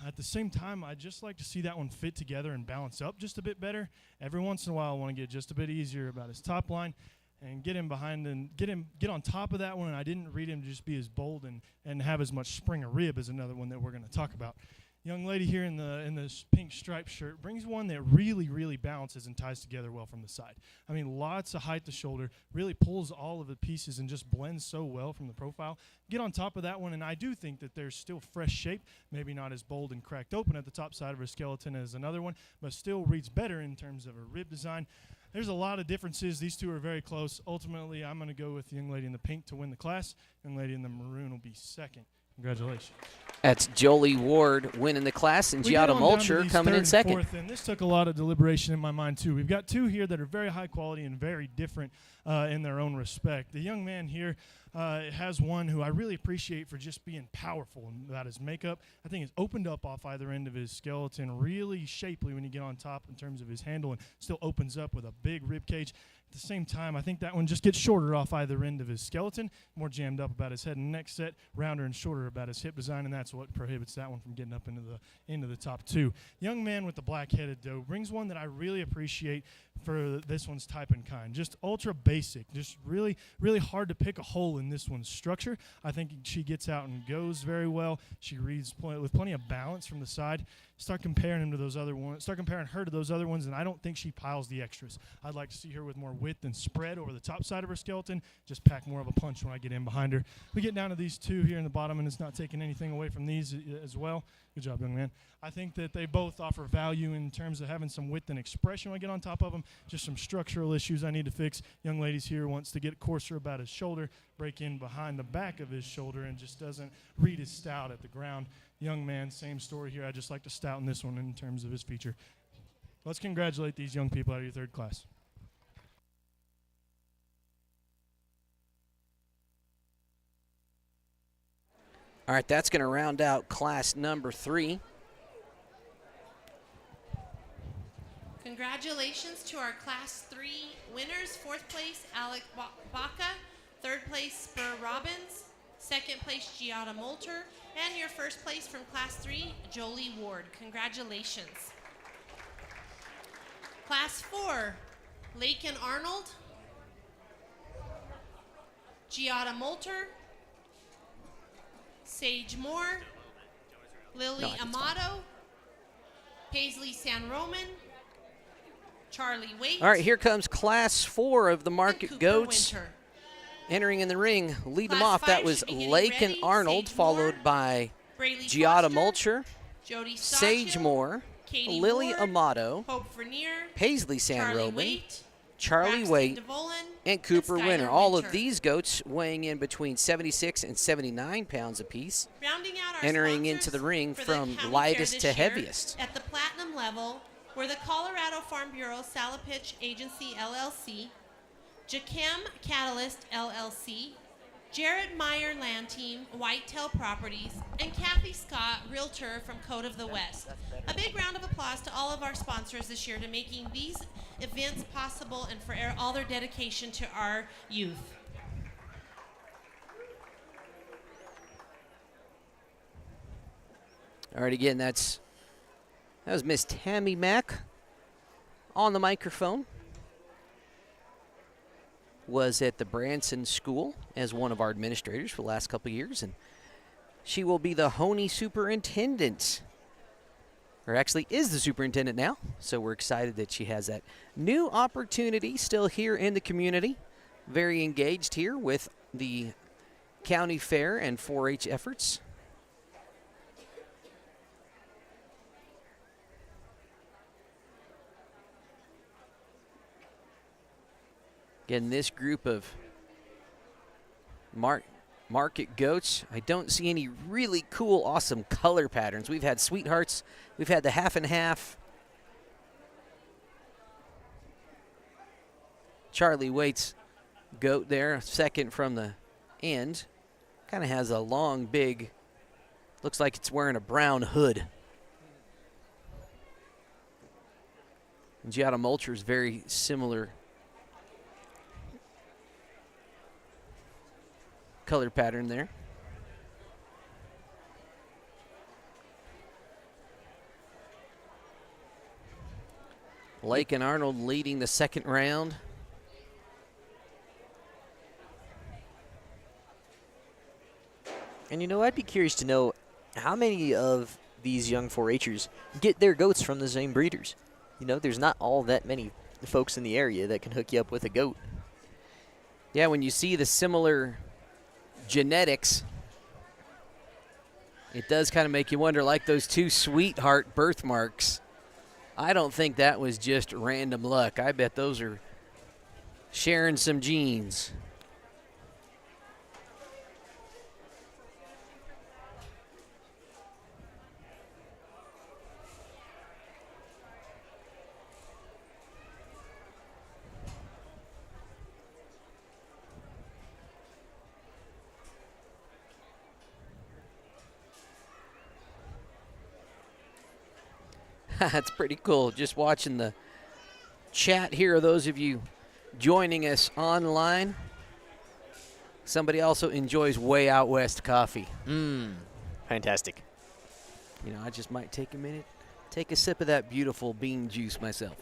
At the same time, I'd just like to see that one fit together and balance up just a bit better. Every once in a while, I want to get just a bit easier about his top line and get him behind and get on top of that one. And I didn't read him to just be as bold and have as much spring or rib as another one that we're going to talk about. Young lady here in this pink striped shirt brings one that really balances and ties together well from the side. I mean, lots of height to shoulder, really pulls all of the pieces and just blends so well from the profile. Get on top of that one, and I do think that there's still fresh shape, maybe not as bold and cracked open at the top side of her skeleton as another one, but still reads better in terms of her rib design. There's a lot of differences. These 2 are very close. Ultimately, I'm going to go with the young lady in the pink to win the class. Young lady in the maroon will be second. Congratulations. That's Jolie Ward winning the class, and We get Giada on down to Mulcher these coming third in and second. fourth, and this took a lot of deliberation in my mind, too. We've got two here that are very high quality and very different in their own respect. The young man here has one who I really appreciate for just being powerful about his makeup. I think it's opened up off either end of his skeleton, really shapely when you get on top in terms of his handle, and still opens up with a big rib cage. At the same time, I think that one just gets shorter off either end of his skeleton, more jammed up about his head and neck set, rounder and shorter about his hip design, and that's what prohibits that one from getting up into the top two. Young man with the black-headed doe brings one that I really appreciate for this one's type and kind. Just ultra basic, just really, really hard to pick a hole in this one's structure. I think she gets out and goes very well. She reads with plenty of balance from the side. Start comparing her to those other ones, and I don't think she piles the extras. I'd like to see her with more width and spread over the top side of her skeleton, just pack more of a punch when I get in behind her. We get down to these two here in the bottom, and it's not taking anything away from these as well. Good job, young man. I think that they both offer value in terms of having some width and expression when I get on top of them. Just some structural issues I need to fix. Young ladies here wants to get coarser about his shoulder, break in behind the back of his shoulder, and just doesn't read his stout at the ground. Young man, same story here. I just like to stouten this one in terms of his feature. Let's congratulate these young people out of your third class. All right, that's going to round out class number 3. Congratulations to our Class 3 winners. 4th place, Alec Baca. 3rd place, Spur Robbins. 2nd place, Giada Mulcher. And your 1st place from Class 3, Jolie Ward. Congratulations. Class 4, Lakin Arnold. Giada Mulcher. Sage Moore. Lily Amato. Paisley San Roman. Charlie Waite. All right, here comes class 4 of the Market Cooper Goats. Winter. Entering in the ring, lead them Class off. That 5 was should be getting Lakin ready. Arnold, Sage followed Moore, by Braylee Giada Foster, Mulcher, Jody Sage Stockhill, Moore, Katie Lily Ward, Amato, Hope Vernier, Paisley San Charlie Roman, Waite, Charlie Braxton Waite, DeVolen, and Cooper Skylar Winter. All Winter. of these goats weighing in between 76 and 79 pounds apiece. Rounding out our Entering sponsors into the ring for from the county lightest fair to this year heaviest. At the platinum level were the Colorado Farm Bureau Salapitch Agency LLC, Jacam Catalyst LLC, Jared Meyer Land Team, Whitetail Properties, and Kathy Scott, Realtor from Code of the West. A big round of applause to all of our sponsors this year to making these events possible and for all their dedication to our youth. All right, again, that was Miss Tammy Mack on the microphone. Was at the Branson School as one of our administrators for the last couple of years, and she will be the Honey superintendent, or actually is the superintendent now, so we're excited that she has that new opportunity still here in the community. Very engaged here with the county fair and 4-H efforts. Again, this group of market goats, I don't see any really cool, awesome color patterns. We've had sweethearts. We've had the half and half. Charlie Waite's goat there, second from the end. Kind of has a long, big, looks like it's wearing a brown hood. And Giada Mulcher's very similar color pattern there. Lake and Arnold leading the second round. And I'd be curious to know how many of these young 4-Hers get their goats from the same breeders. There's not all that many folks in the area that can hook you up with a goat. Yeah, when you see the similar genetics, it does kind of make you wonder, like those two sweetheart birthmarks. I don't think that was just random luck. I bet those are sharing some genes. That's pretty cool. Just watching the chat here, those of you joining us online. Somebody also enjoys Way Out West coffee. Fantastic. You know, I just might take a minute, take a sip of that beautiful bean juice myself.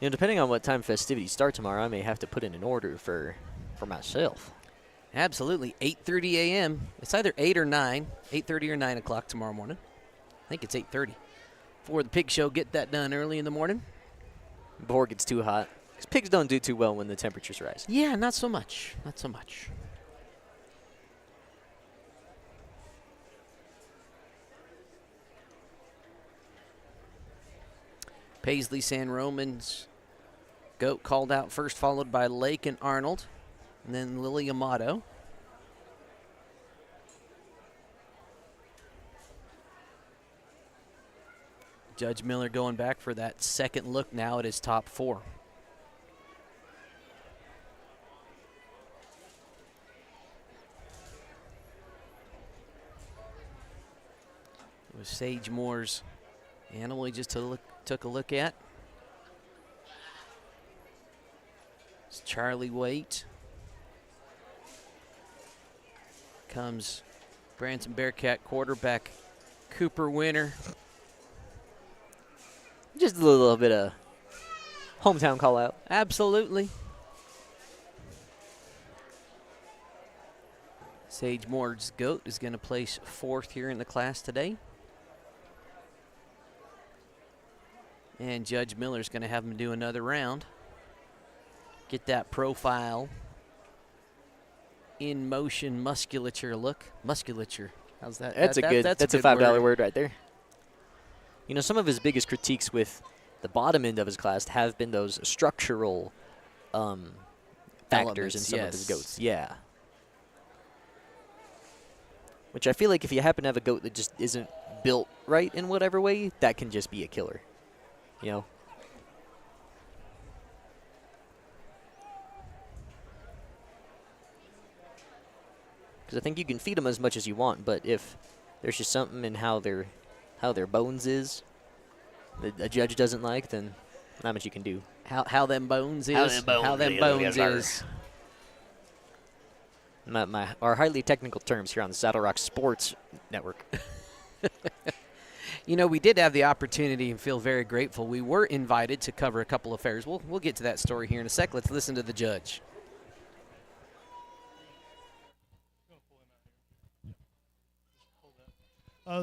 You know, depending on what time festivities start tomorrow, I may have to put in an order for myself. Absolutely. 8:30 a.m. It's either 8 or 9, 8:30 or 9 o'clock tomorrow morning. I think it's 8:30. For the pig show, get that done early in the morning. Before it gets too hot. Because pigs don't do too well when the temperatures rise. Yeah, not so much. Not so much. Paisley San Roman's goat called out first, followed by Lake and Arnold, and then Lily Amato. Judge Miller going back for that second look now at his top 4. It was Sage Moore's animal he just took a look at. It's Charlie Waite. Comes Branson Bearcat quarterback Cooper Winter. Just a little bit of hometown call out. Absolutely. Sage Moore's goat is going to place 4th here in the class today. And Judge Miller's going to have him do another round. Get that profile in motion musculature look. Musculature. How's that? That's a $5 word right there. You know, some of his biggest critiques with the bottom end of his class have been those structural factors in some of his goats. Yeah. Which I feel like if you happen to have a goat that just isn't built right in whatever way, that can just be a killer. You know? Because I think you can feed them as much as you want, but if there's just something in how their bones is that a judge doesn't like, then not much you can do. How them bones is. How them bones is. Our highly technical terms here on the Saddle Rock Sports Network. You know, we did have the opportunity and feel very grateful. We were invited to cover a couple of fairs. We'll get to that story here in a sec. Let's listen to the judge.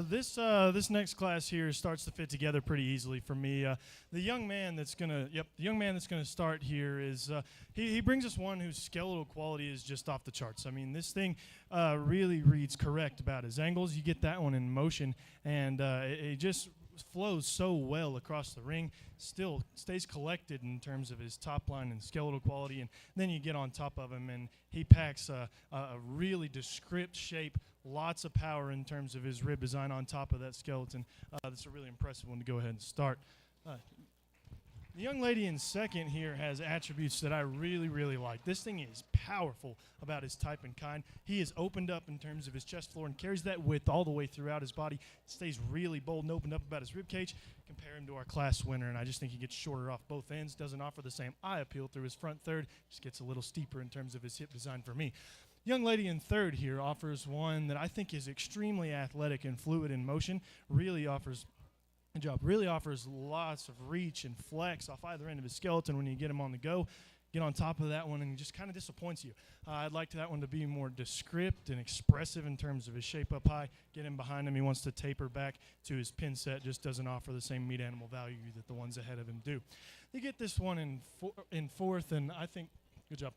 This next class here starts to fit together pretty easily for me. The young man that's gonna start here is he brings us one whose skeletal quality is just off the charts. I mean, this thing really reads correct about his angles. You get that one in motion, and it just flows so well across the ring. Still stays collected in terms of his top line and skeletal quality, and then you get on top of him, and he packs a really descript shape. Lots of power in terms of his rib design on top of that skeleton. That's a really impressive one to go ahead and start. The young lady in second here has attributes that I really, really like. This thing is powerful about his type and kind. He is opened up in terms of his chest floor and carries that width all the way throughout his body. Stays really bold and opened up about his rib cage. Compare him to our class winner, and I just think he gets shorter off both ends. Doesn't offer the same eye appeal through his front third. Just gets a little steeper in terms of his hip design for me. Young lady in third here offers one that I think is extremely athletic and fluid in motion. Really offers lots of reach and flex off either end of his skeleton when you get him on the go. Get on top of that one and just kind of disappoints you. I'd like that one to be more descript and expressive in terms of his shape up high. Get him behind him. He wants to taper back to his pin set. Just doesn't offer the same meat animal value that the ones ahead of him do. You get this one in fourth, and I think, good job.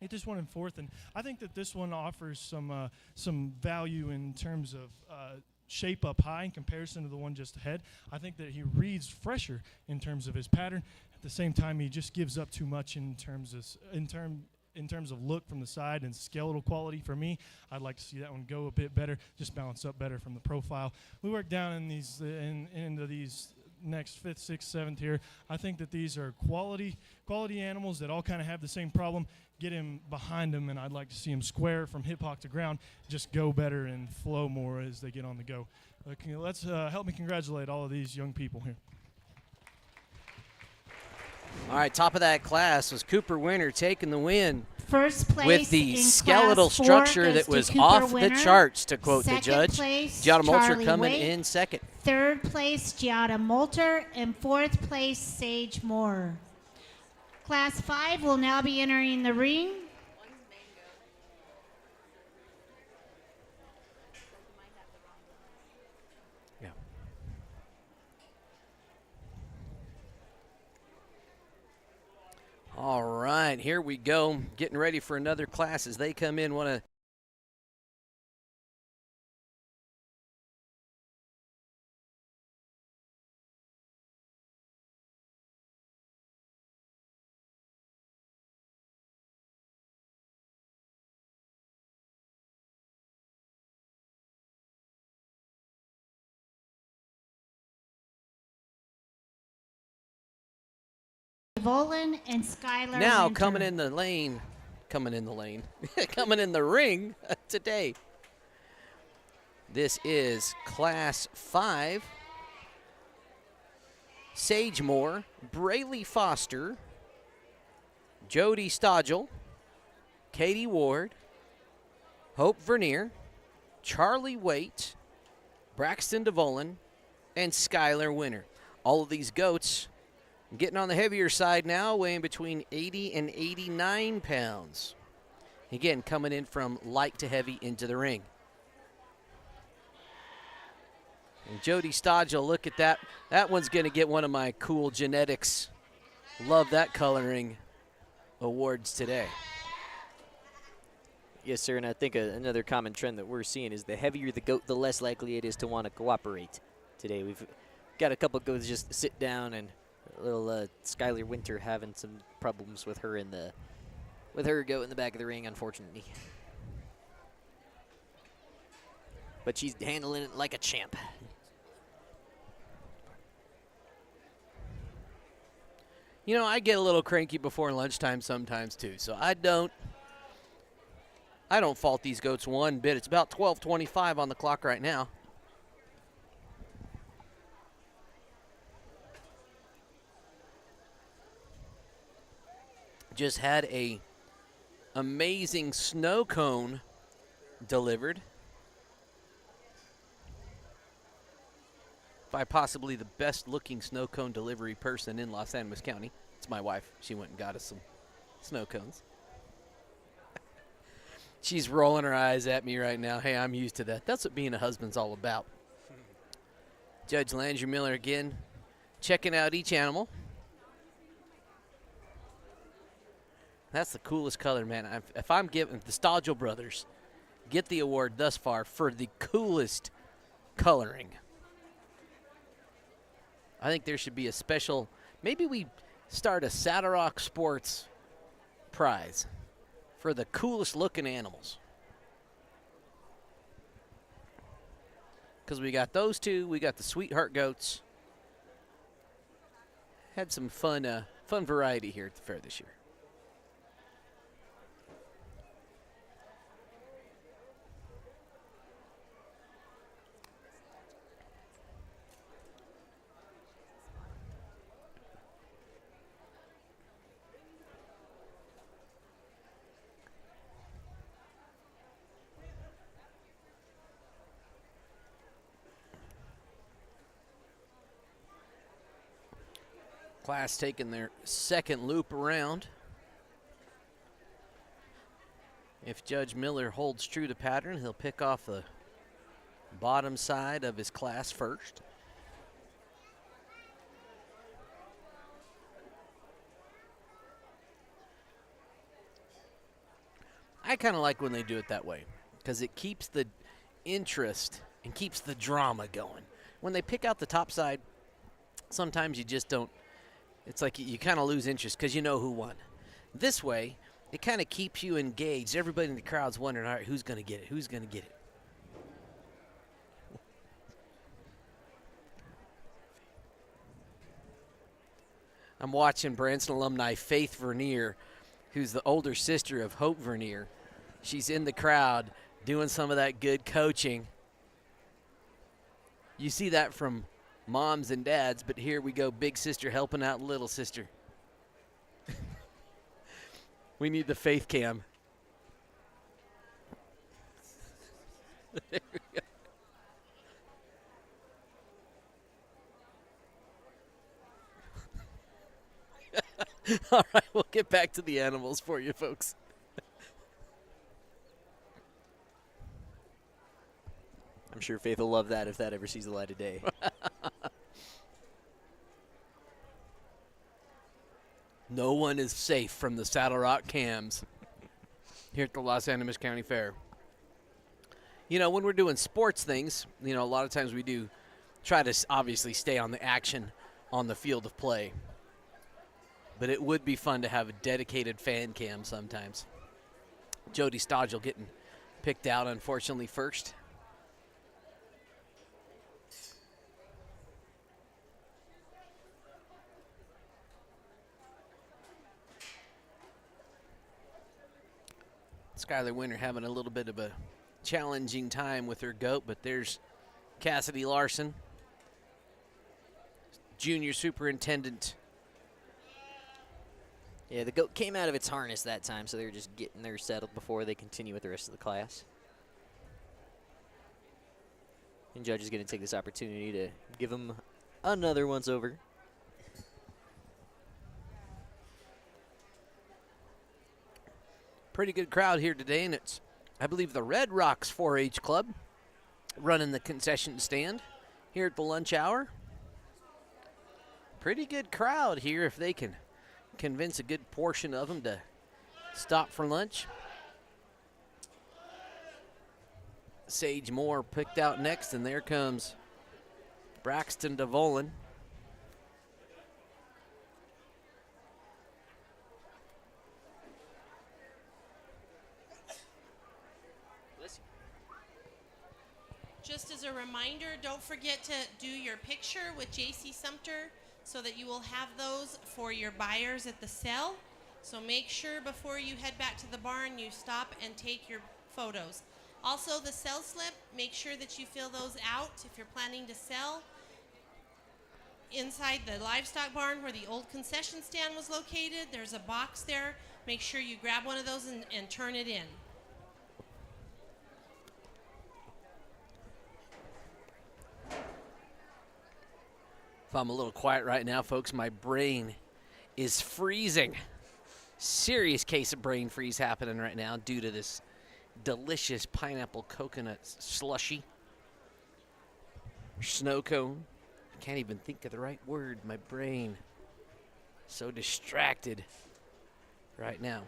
Get this one in fourth, and I think that this one offers some value in terms of shape up high in comparison to the one just ahead. I think that he reads fresher in terms of his pattern. At the same time, he just gives up too much in terms of look from the side and skeletal quality for me. I'd like to see that one go a bit better, just balance up better from the profile. We work down in these into these next 5th, 6th, 7th here. I think that these are quality animals that all kind of have the same problem. Get him behind him, and I'd like to see him square from hip hock to ground, just go better and flow more as they get on the go. Let's help me congratulate all of these young people here. All right, top of that class was Cooper Winter taking the win First place with the in skeletal Class 4 structure goes that to was Cooper off Winter. the charts, to quote the Second judge. place, Giada Molcher Charlie coming Waite. in second. Third place, Giada Molter. And fourth place, Sage Moore. Class 5 will now be entering the ring. Yeah. All right, here we go. Getting ready for another class as they come in. Want to Volin and Skylar now Winter. coming in the lane, coming in the ring today. This is Class 5. Sage Moore, Braylee Foster, Jody Stodgel, Katie Ward, Hope Vernier, Charlie Waite, Braxton DeVolin, and Skylar Winter. All of these goats getting on the heavier side now, weighing between 80 and 89 pounds. Again, coming in from light to heavy into the ring. And Jody Stodgel, look at that. That one's going to get one of my cool genetics. Love that coloring awards today. Yes, sir, and I think another common trend that we're seeing is the heavier the goat, the less likely it is to want to cooperate. Today we've got a couple goats just sit down, and little Skylar Winter having some problems with her goat in the back of the ring, unfortunately. But she's handling it like a champ. You know, I get a little cranky before lunchtime sometimes too, so I don't fault these goats one bit. It's about 12:25 on the clock right now. Just had a amazing snow cone delivered by possibly the best looking snow cone delivery person in Los Animas County. It's my wife. She went and got us some snow cones. She's rolling her eyes at me right now. Hey, I'm used to that. That's what being a husband's all about. Judge Landry Miller again checking out each animal. That's the coolest color, man. If I'm giving the Stodgel brothers get the award thus far for the coolest coloring, I think there should be a special, maybe we start a Saddle Rock Sports prize for the coolest looking animals. Because we got those two, we got the Sweetheart Goats. Had some fun variety here at the fair this year. Class taking their second loop around. If Judge Miller holds true to pattern, he'll pick off the bottom side of his class first. I kind of like when they do it that way because it keeps the interest and keeps the drama going. When they pick out the top side, sometimes you just don't. It's like you kind of lose interest because you know who won. This way, it kind of keeps you engaged. Everybody in the crowd's wondering, all right, who's going to get it? Who's going to get it? I'm watching Branson alumni Faith Vernier, who's the older sister of Hope Vernier. She's in the crowd doing some of that good coaching. You see that from moms and dads, but here we go, big sister helping out little sister. We need the faith cam. There we go. All right, we'll get back to the animals for you folks. I'm sure Faith will love that if that ever sees the light of day. No one is safe from the Saddle Rock cams here at the Los Animas County Fair. You know, when we're doing sports things, you know, a lot of times we do try to obviously stay on the action on the field of play. But it would be fun to have a dedicated fan cam sometimes. Jody Stodgel getting picked out, unfortunately, first. Skylar Winter having a little bit of a challenging time with her goat, but there's Cassidy Larson, junior superintendent. Yeah, the goat came out of its harness that time, so they were just getting there settled before they continue with the rest of the class. And Judge is going to take this opportunity to give him another once over. Pretty good crowd here today, and it's, I believe, the Red Rocks 4-H Club running the concession stand here at the lunch hour. Pretty good crowd here if they can convince a good portion of them to stop for lunch. Sage Moore picked out next, and there comes Braxton DeVolen. Just as a reminder, don't forget to do your picture with J.C. Sumter so that you will have those for your buyers at the sale. So make sure before you head back to the barn, you stop and take your photos. Also, the sell slip, make sure that you fill those out if you're planning to sell. Inside the livestock barn where the old concession stand was located, there's a box there. Make sure you grab one of those and turn it in. If I'm a little quiet right now, folks, my brain is freezing. Serious case of brain freeze happening right now due to this delicious pineapple coconut slushy. Snow cone. I can't even think of the right word. My brain so distracted right now.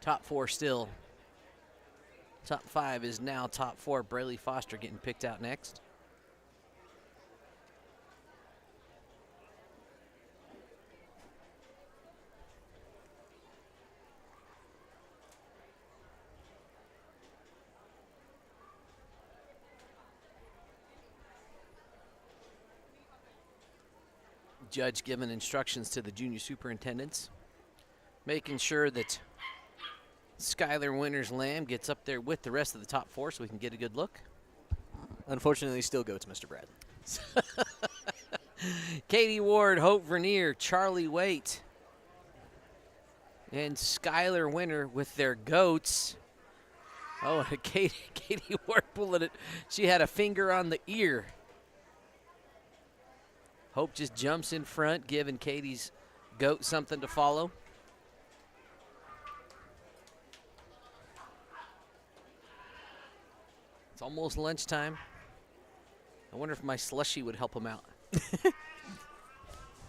Top four still. Top five is now top four. Braley Foster getting picked out next. Judge giving instructions to the junior superintendents, making sure that Skylar Winter's lamb gets up there with the rest of the top four so we can get a good look. Unfortunately, still goes to Mr. Brad. Katie Ward, Hope Vernier, Charlie Waite, and Skylar Winter with their goats. Oh, Katie Ward pulling it. She had a finger on the ear. Hope just jumps in front, giving Katie's goat something to follow. It's almost lunchtime. I wonder if my slushie would help him out.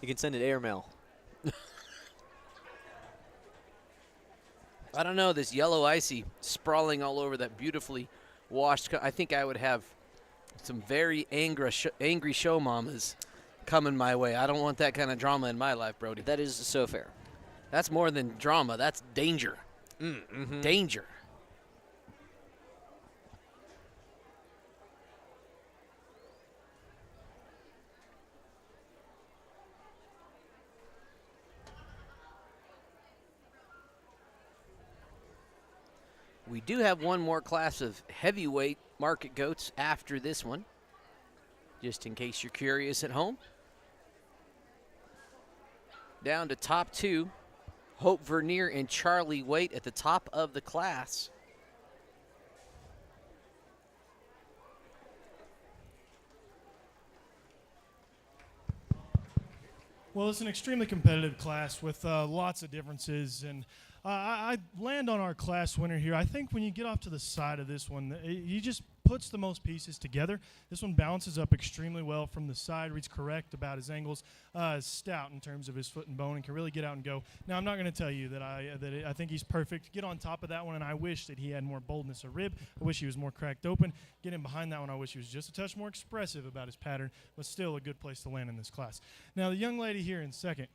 You can send it airmail. I don't know, this yellow icy sprawling all over that beautifully washed. I think I would have some very angry show mamas coming my way. I don't want that kind of drama in my life, Brody. That is so fair. That's more than drama. That's danger. Danger. We do have one more class of heavyweight market goats after this one, just in case you're curious at home. Down to top 2, Hope Vernier and Charlie Waite at the top of the class. Well, it's an extremely competitive class with lots of differences, and I land on our class winner here. I think when you get off to the side of this one, he just puts the most pieces together. This one balances up extremely well from the side, reads correct about his angles, is stout in terms of his foot and bone, and can really get out and go. Now, I'm not going to tell you that I think he's perfect. Get on top of that one, and I wish that he had more boldness of rib. I wish he was more cracked open. Get him behind that one. I wish he was just a touch more expressive about his pattern, but still a good place to land in this class. Now, the young lady here in second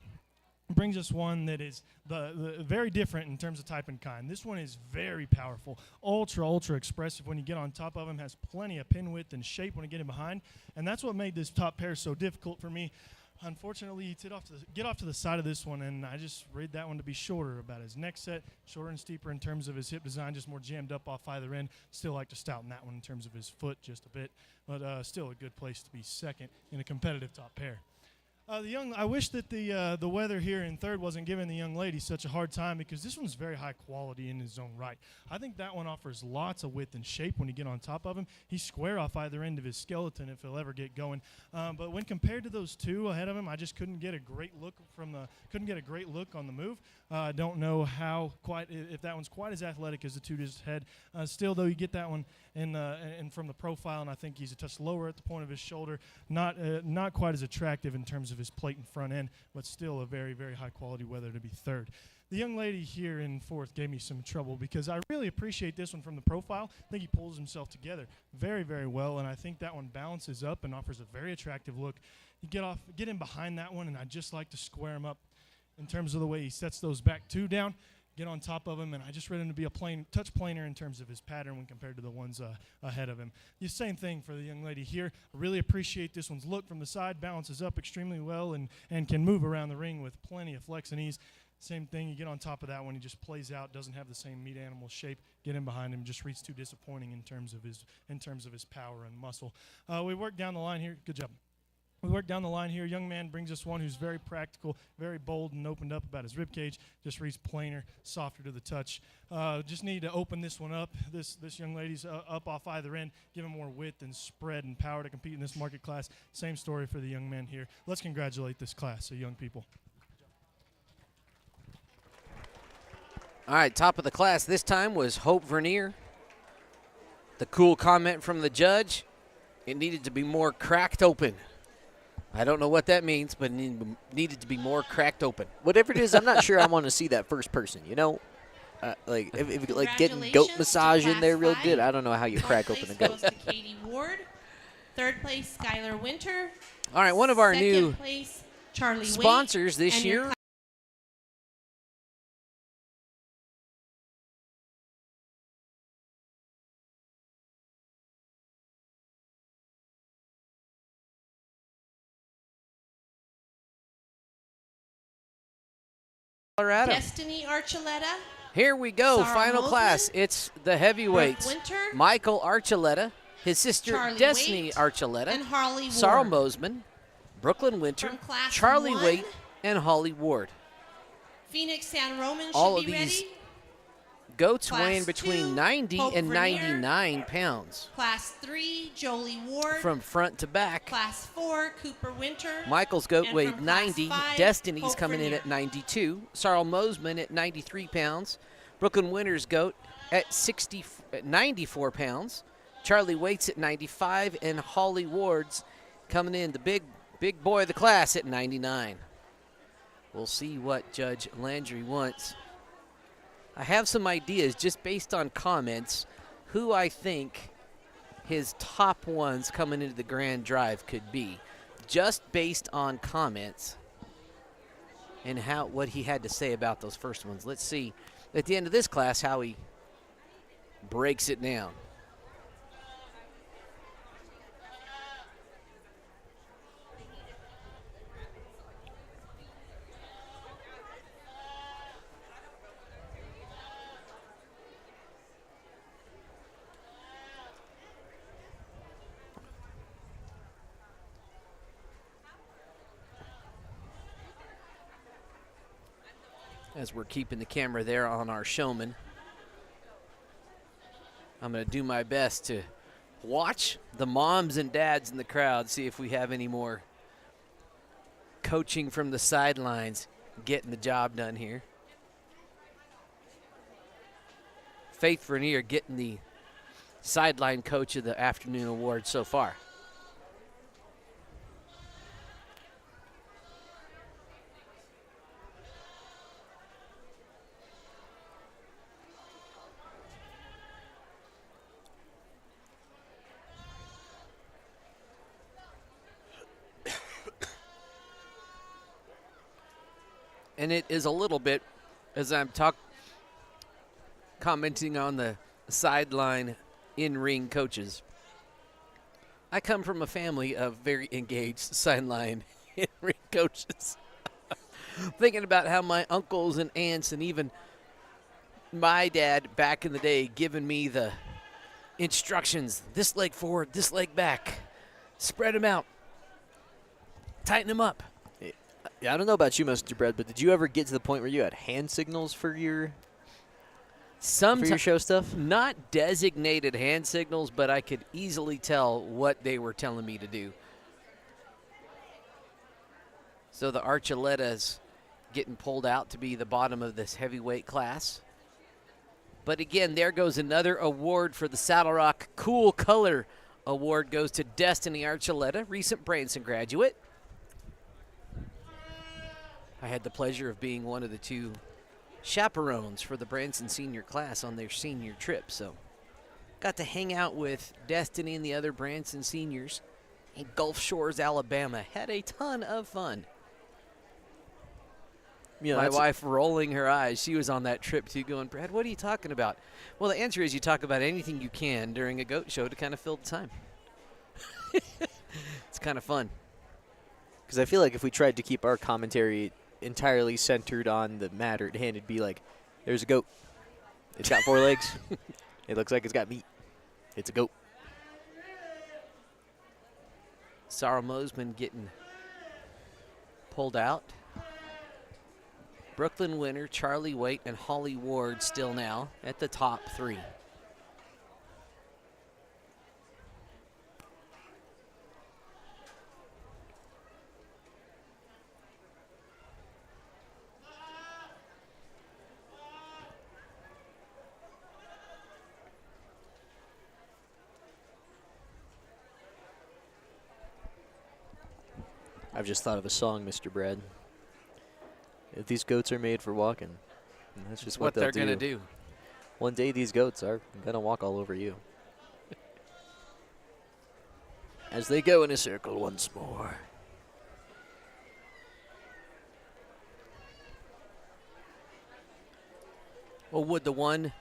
brings us one that is the very different in terms of type and kind. This one is very powerful, ultra expressive when you get on top of him, has plenty of pin width and shape when you get him behind, and that's what made this top pair so difficult for me. Unfortunately, he did get off to the side of this one, and I just read that one to be shorter about his neck set, shorter and steeper in terms of his hip design, just more jammed up off either end. Still like to stouten that one in terms of his foot just a bit, but still a good place to be second in a competitive top pair. I wish that the weather here in third wasn't giving the young lady such a hard time, because this one's very high quality in his own right. I think that one offers lots of width and shape when you get on top of him. He's square off either end of his skeleton if he'll ever get going. But when compared to those two ahead of him, I just couldn't get a great look on the move. I don't know if that one's quite as athletic as the two just ahead. Still, though, you get that one and from the profile, and I think he's a touch lower at the point of his shoulder. Not quite as attractive in terms of his plate and front end, but still a very, very high quality weather to be third. The young lady here in fourth gave me some trouble, because I really appreciate this one from the profile. I think he pulls himself together very, very well, and I think that one balances up and offers a very attractive look. You get him behind that one, and I just like to square him up in terms of the way he sets those back two down, get on top of him, and I just read him to be a touch plainer in terms of his pattern when compared to the ones ahead of him. The same thing for the young lady here. I really appreciate this one's look from the side, balances up extremely well, and can move around the ring with plenty of flex and ease. Same thing, you get on top of that one, he just plays out, doesn't have the same meat animal shape. Get him behind him, just reads too disappointing in terms of his power and muscle. We work down the line here. Good job. We work down the line here. Young man brings us one who's very practical, very bold, and opened up about his rib cage. Just reads plainer, softer to the touch. Just need to open this one up. This young lady's up off either end. Give him more width and spread and power to compete in this market class. Same story for the young men here. Let's congratulate this class of young people. All right, top of the class this time was Hope Vernier. The cool comment from the judge, it needed to be more cracked open. I don't know what that means, but it needed to be more cracked open. Whatever it is, I'm not sure I want to see that first person, you know? Like getting goat massage in there real good, I don't know how you crack open a goat. Goes to Katie Ward. Third place, Skylar Winter. All right, one of our new place, Charlie sponsors Waite, this year. Colorado. Destiny Archuleta. Here we go, Sarah final Mosman, class. It's the heavyweights. Winter, Michael Archuleta, his sister Charlie Destiny Waite, Archuleta, and Harley Sarah Ward. Mosman, Brooklyn Winter, From class Charlie 1, Waite, and Holly Ward. Phoenix San Roman All should of be these ready. goats Class weighing between 2, 90 Hope and Vernier. 99 pounds. Class 3, Jolie Ward. From front to back, Class 4, Cooper Winter. Michael's goat And weighed from class 90. 5, Destiny's Hope coming in Vernier. at 92. Sarah Mosman at 93 pounds. Brooklyn Winter's goat at 94 pounds. Charlie Waite's at 95, and Holly Ward's coming in, the big boy of the class, at 99. We'll see what Judge Landry wants. I have some ideas just based on comments who I think his top ones coming into the grand drive could be, just based on comments and what he had to say about those first ones. Let's see at the end of this class how he breaks it down. as we're keeping the camera there on our showman. I'm going to do my best to watch the moms and dads in the crowd, see if we have any more coaching from the sidelines, getting the job done here. Faith Vernier getting the sideline coach of the afternoon award so far. And it is a little bit, as I'm commenting on the sideline in-ring coaches, I come from a family of very engaged sideline in-ring coaches. Thinking about how my uncles and aunts and even my dad back in the day giving me the instructions, this leg forward, this leg back, spread them out, tighten them up. Yeah, I don't know about you, Mr. Brett, but did you ever get to the point where you had hand signals for your show stuff? Not designated hand signals, but I could easily tell what they were telling me to do. So the Archuletta's getting pulled out to be the bottom of this heavyweight class. But again, there goes another award for the Saddle Rock Cool Color Award goes to Destiny Archuleta, recent Branson graduate. I had the pleasure of being one of the two chaperones for the Branson senior class on their senior trip. So got to hang out with Destiny and the other Branson seniors in Gulf Shores, Alabama. Had a ton of fun. You know, my wife rolling her eyes. She was on that trip too going, Brad, what are you talking about? Well, the answer is you talk about anything you can during a goat show to kind of fill the time. It's kind of fun. Because I feel like if we tried to keep our commentary entirely centered on the matter at hand, it'd be like, there's a goat. It's got 4 legs. It looks like it's got meat. It's a goat. Sarah Mosman getting pulled out. Brooklyn Winter, Charlie Waite, and Holly Ward still now at the top 3. I've just thought of a song, Mr. Brad. If these goats are made for walking, that's just what they're going to do. One day these goats are going to walk all over you. As they go in a circle once more. Well, would the one,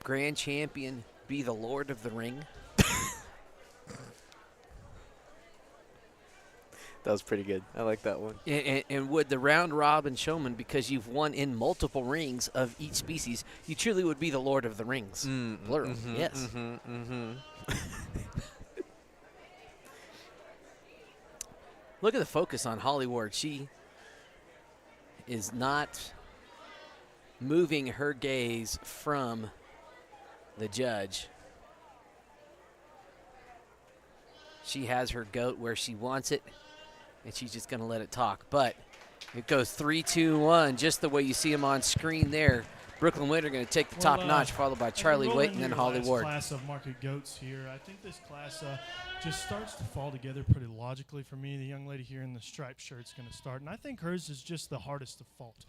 grand champion be the Lord of the Ring? That was pretty good. I like that one. And would the round robin showman, because you've won in multiple rings of each species, you truly would be the Lord of the Rings. Plural. Yes. Look at the focus on Holly Ward. She is not moving her gaze from the judge. She has her goat where she wants it, and she's just going to let it talk. But it goes 3, 2, 1, just the way you see them on screen there. Brooklyn Winter going to take the top notch, followed by Charlie Waite and then Holly Ward. Class of market goats here. I think this class just starts to fall together pretty logically for me. The young lady here in the striped shirt's going to start, and I think hers is just the hardest to fault.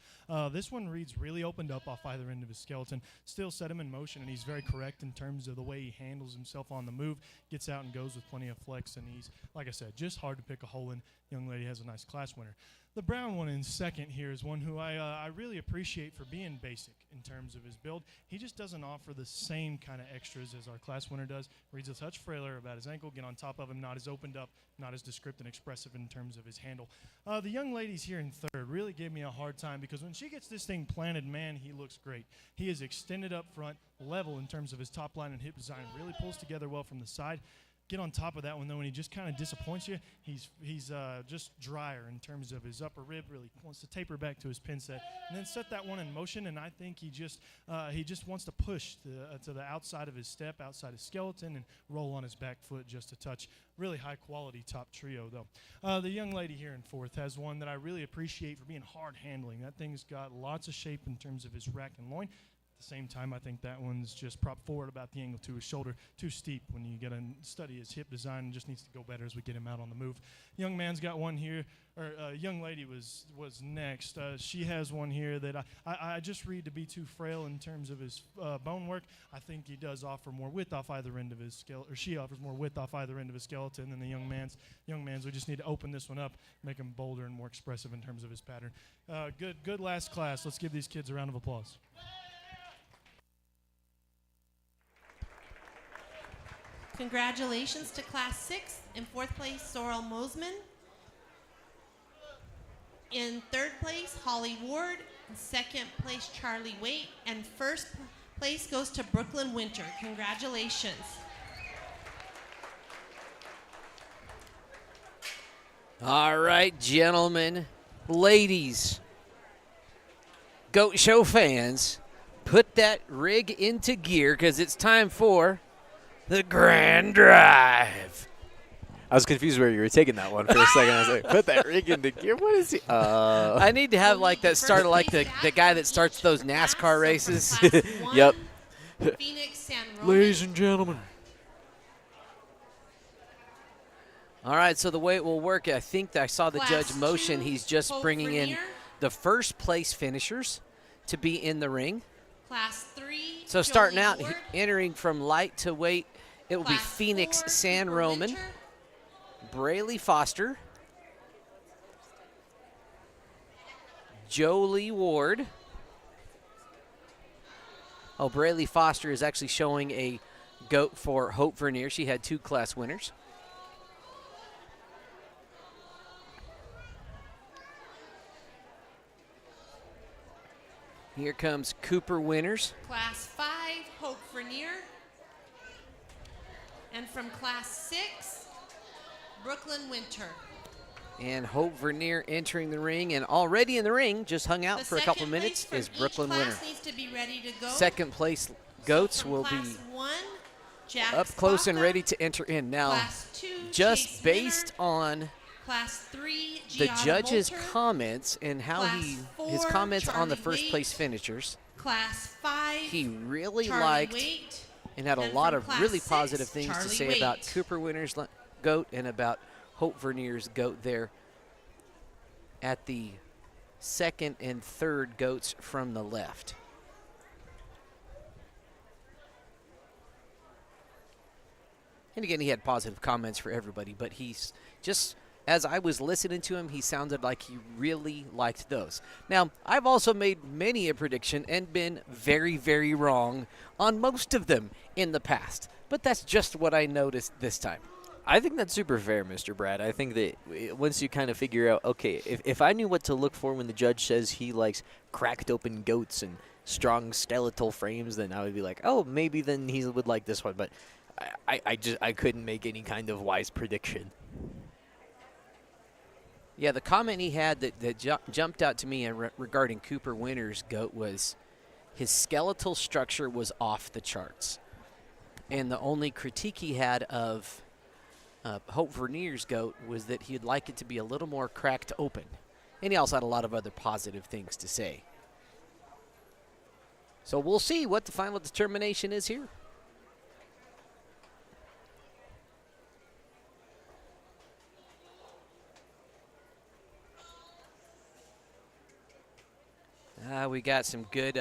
This one reads really opened up off either end of his skeleton, still set him in motion, and he's very correct in terms of the way he handles himself on the move, gets out and goes with plenty of flex, and he's, like I said, just hard to pick a hole in. Young lady has a nice class winner. The brown one in second here is one who I really appreciate for being basic in terms of his build. He just doesn't offer the same kind of extras as our class winner does. Reads a touch frailer about his ankle, get on top of him, not as opened up, not as descriptive and expressive in terms of his handle. The young ladies here in third really gave me a hard time because when she gets this thing planted, man, he looks great. He is extended up front, level in terms of his top line and hip design, really pulls together well from the side. get on top of that one, though, and he just kind of disappoints you. He's just drier in terms of his upper rib, really wants to taper back to his pin set, and then set that one in motion, and I think he just wants to push to the outside of his step, outside his skeleton, and roll on his back foot just a touch. Really high-quality top trio, though. The young lady here in fourth has one that I really appreciate for being hard handling. That thing's got lots of shape in terms of his rack and loin. At the same time, I think that one's just propped forward about the angle to his shoulder. Too steep when you get to study his hip design, and just needs to go better as we get him out on the move. Young man's got one here, or young lady was next. She has one here that I just read to be too frail in terms of his bone work. I think he does offer more width off either end of his skeleton, or she offers more width off either end of his skeleton than the young man's. We just need to open this one up, make him bolder and more expressive in terms of his pattern. Good last class. Let's give these kids a round of applause. Congratulations to Class 6. In fourth place, Sorrel Mosman. In third place, Holly Ward. In second place, Charlie Waite. And first place goes to Brooklyn Winter. Congratulations. All right, gentlemen, ladies, Goat Show fans, put that rig into gear because it's time for the Grand Drive. I was confused where you were taking that one for a second. I was like, put that rig into gear? What is he? I need to have like that start of like the guy that starts those NASCAR races. Yep. Phoenix San Roman. Ladies and gentlemen. All right, so the way it will work, I think I saw the Class judge motion. 2, He's just Hope bringing in Vernier. the first place finishers to be in the ring. Class 3. So starting Jolie out, Ward. entering from light to weight, it will be Class Phoenix 4, San Cooper Roman, Winter. Braley Foster, Jolie Ward. Oh, Braley Foster is actually showing a goat for Hope Vernier. She had 2 class winners. Here comes Cooper Winners. Class 5, Hope Vernier. And from Class 6, Brooklyn Winter. And Hope Vernier entering the ring, and already in the ring, just hung out The for a couple second minutes, place is from Brooklyn each Winner. class needs to be ready to go. Second place So goats from will class be 1, Jack up close and Spaka. ready to enter in. Now, Class 2, just Chase based Minner. on Class 3, the Gianna judge's Moulter. comments and how Class his 4, comments on the Charlie first place Waite. finishers, Class 5, he really Charlie liked Waite. and had a And lot from of class really 6, positive things to Charlie say about Waite. Cooper Winner's goat and about Hope Vernier's goat there at the second and third goats from the left. And again, he had positive comments for everybody, but he's just, as I was listening to him, he sounded like he really liked those. Now, I've also made many a prediction and been very, very wrong on most of them in the past, but that's just what I noticed this time. I think that's super fair, Mr. Brad. I think that once you kind of figure out, okay, if I knew what to look for when the judge says he likes cracked open goats and strong skeletal frames, then I would be like, oh, maybe then he would like this one. But I couldn't make any kind of wise prediction. Yeah, the comment he had that jumped out to me regarding Cooper Winner's goat was his skeletal structure was off the charts. And the only critique he had of Hope Vernier's goat was that he'd like it to be a little more cracked open. And he also had a lot of other positive things to say. So we'll see what the final determination is here. We got some good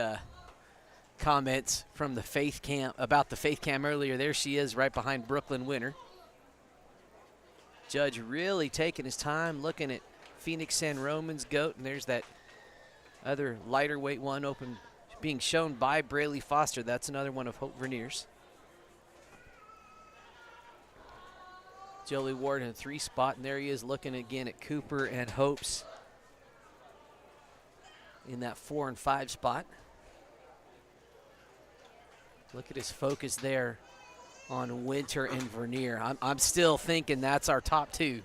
comments from the Faith Cam about the Faith Cam earlier. There she is right behind Brooklyn Winner. Judge really taking his time looking at Phoenix San Roman's goat, and there's that other lighter weight one open being shown by Braley Foster. That's another one of Hope Vernier's. Jolie Ward in a 3 spot, and there he is looking again at Cooper and Hope's in that 4 and 5 spot. Look at his focus there on Winter and Vernier. I'm still thinking that's our top two,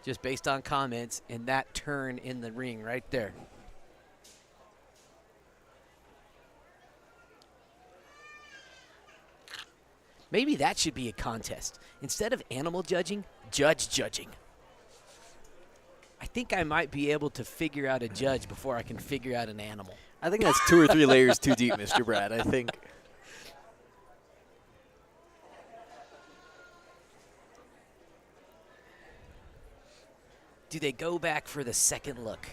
just based on comments and that turn in the ring right there. Maybe that should be a contest. Instead of animal judging, judge judging. I think I might be able to figure out a judge before I can figure out an animal. I think that's 2 or 3 layers too deep, Mr. Brad. I think. Do they go back for the second look?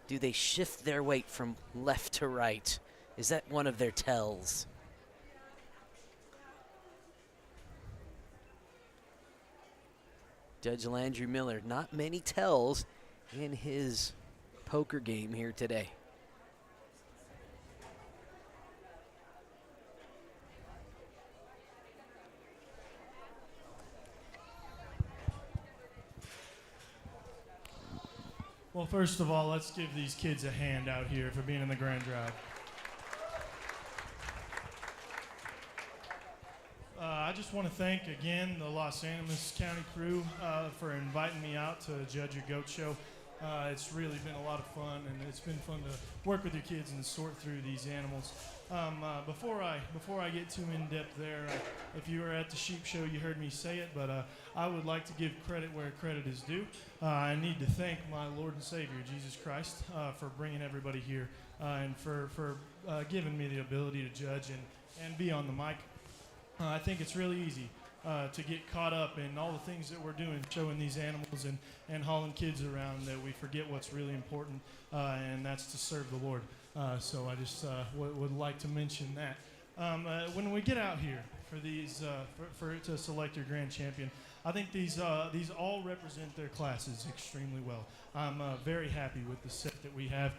Do they shift their weight from left to right? Is that one of their tells? Judge Landry Miller, not many tells in his poker game here today. Well, first of all, let's give these kids a hand out here for being in the grand drive. I just want to thank again the Los Animas County crew for inviting me out to judge your goat show. It's really been a lot of fun, and it's been fun to work with your kids and sort through these animals. Before I get too in depth there, if you were at the sheep show, you heard me say it, but I would like to give credit where credit is due. I need to thank my Lord and Savior Jesus Christ for bringing everybody here and for giving me the ability to judge and be on the mic. I think it's really easy to get caught up in all the things that we're doing, showing these animals and hauling kids around, that we forget what's really important, and that's to serve the Lord. So I just would like to mention that. When we get out here for these, to select your grand champion, I think these all represent their classes extremely well. I'm very happy with the set that we have.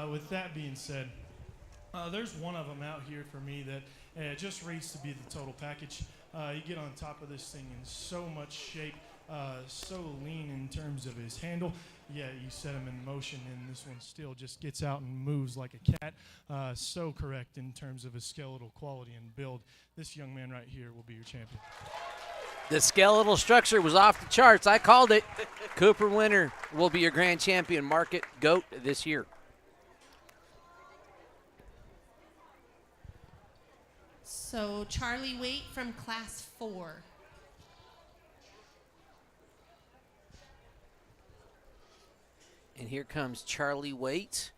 With that being said, there's one of them out here for me that just reads to be the total package. You get on top of this thing in so much shape, so lean in terms of his handle. Yeah, you set him in motion, and this one still just gets out and moves like a cat. So correct in terms of his skeletal quality and build. This young man right here will be your champion. The skeletal structure was off the charts. I called it. Cooper Winter will be your grand champion market goat this year. So Charlie Waite from Class 4. And here comes Charlie Waite,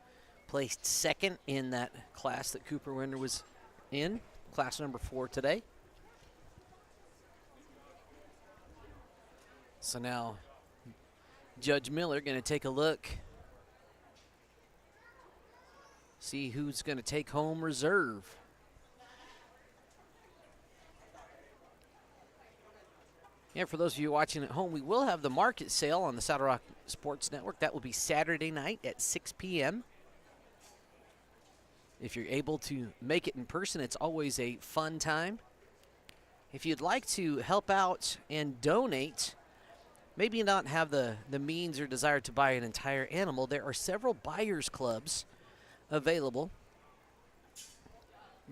placed second in that class that Cooper Winter was in, class number 4 today. So now Judge Miller going to take a look, see who's going to take home reserve. Yeah, for those of you watching at home, we will have the market sale on the Saddle Rock Sports Network. That will be Saturday night at 6 p.m. If you're able to make it in person, it's always a fun time. If you'd like to help out and donate, maybe not have the means or desire to buy an entire animal, there are several buyers clubs available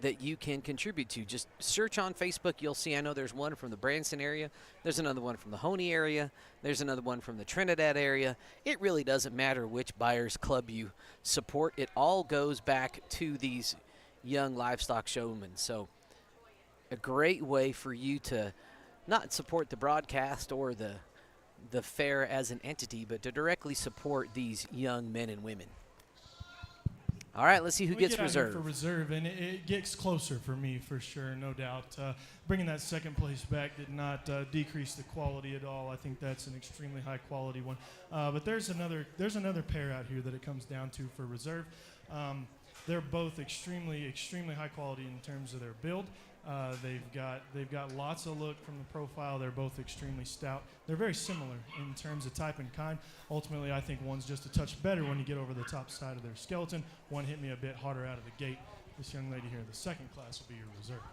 that you can contribute to. Just search on Facebook. You'll see, I know there's one from the Branson area. There's another one from the Honey area. There's another one from the Trinidad area. It really doesn't matter which buyers club you support. It all goes back to these young livestock showmen. So a great way for you to not support the broadcast or the fair as an entity, but to directly support these young men and women. All right, let's see who gets reserve. For reserve, and it gets closer for me for sure, no doubt. Bringing that second place back did not decrease the quality at all. I think that's an extremely high quality one. But there's another pair out here that it comes down to for reserve. They're both extremely high quality in terms of their build. They've got lots of look from the profile. They're both extremely stout. They're very similar in terms of type and kind. Ultimately, I think one's just a touch better when you get over the top side of their skeleton. One hit me a bit harder out of the gate. This young lady here, the second class, will be your reserve.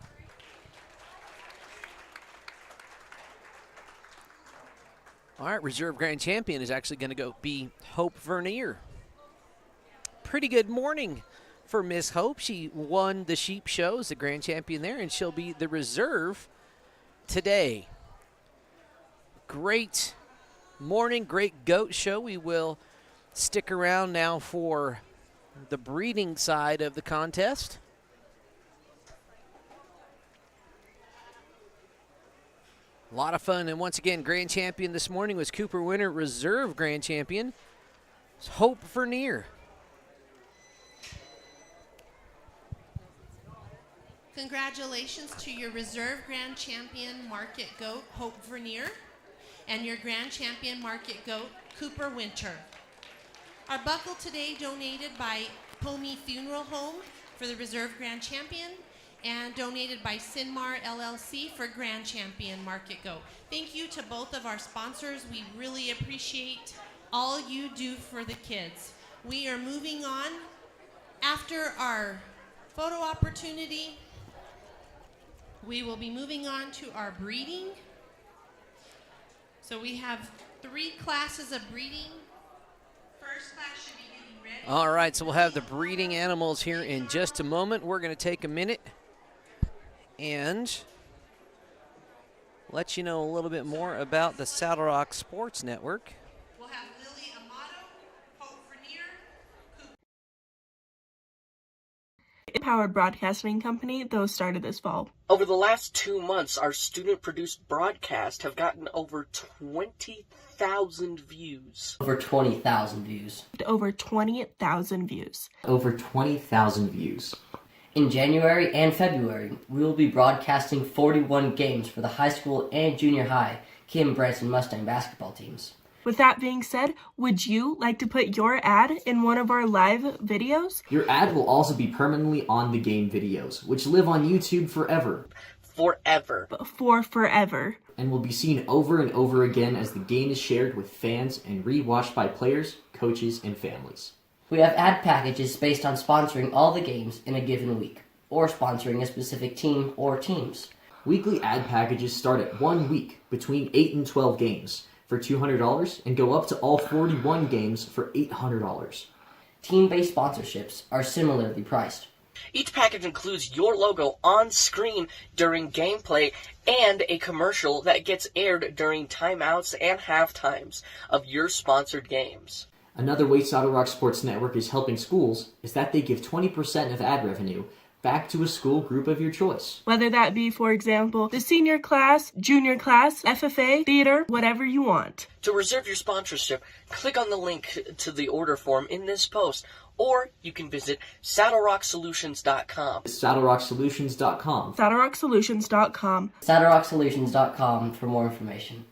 All right, reserve grand champion is actually going to be Hope Vernier. Pretty good morning for Miss Hope. She won the sheep show as the grand champion there, and she'll be the reserve today. Great morning, great goat show. We will stick around now for the breeding side of the contest. A lot of fun, and once again, grand champion this morning was Cooper Winter. Reserve grand champion is Huerfano. Congratulations to your reserve grand champion market goat, Huerfano, and your grand champion market goat, Cooper Winter. Our buckle today donated by Comey Funeral Home for the reserve grand champion, and donated by Sinmar LLC for grand champion market goat. Thank you to both of our sponsors. We really appreciate all you do for the kids. We are moving on. After our photo opportunity, we will be moving on to our breeding. So we have 3 classes of breeding. First class should be getting ready. All right, so we'll have the breeding animals here in just a moment. We're going to take a minute and let you know a little bit more about the Saddle Rock Sports Network. We'll have Lily Amato, Huerfano, Powered broadcasting company that was started this fall. Over the last 2 months, our student-produced broadcasts have gotten over 20,000 views. Over 20,000 views. Over 20,000 views. Over 20,000 views. In January and February, we will be broadcasting 41 games for the high school and junior high Kim Branson Mustang basketball teams. With that being said, would you like to put your ad in one of our live videos? Your ad will also be permanently on the game videos, which live on YouTube forever. Forever. For forever. And will be seen over and over again as the game is shared with fans and rewatched by players, coaches, and families. We have ad packages based on sponsoring all the games in a given week, or sponsoring a specific team or teams. Weekly ad packages start at 1 week, between 8 and 12 games, for $200 and go up to all 41 games for $800. Team-based sponsorships are similarly priced. Each package includes your logo on screen during gameplay and a commercial that gets aired during timeouts and halftimes of your sponsored games. Another way Saddle Rock Sports Network is helping schools is that they give 20% of ad revenue back to a school group of your choice. Whether that be, for example, the senior class, junior class, FFA, theater, whatever you want. To reserve your sponsorship, click on the link to the order form in this post, or you can visit SaddleRockSolutions.com. SaddleRockSolutions.com. SaddleRockSolutions.com. SaddleRockSolutions.com for more information.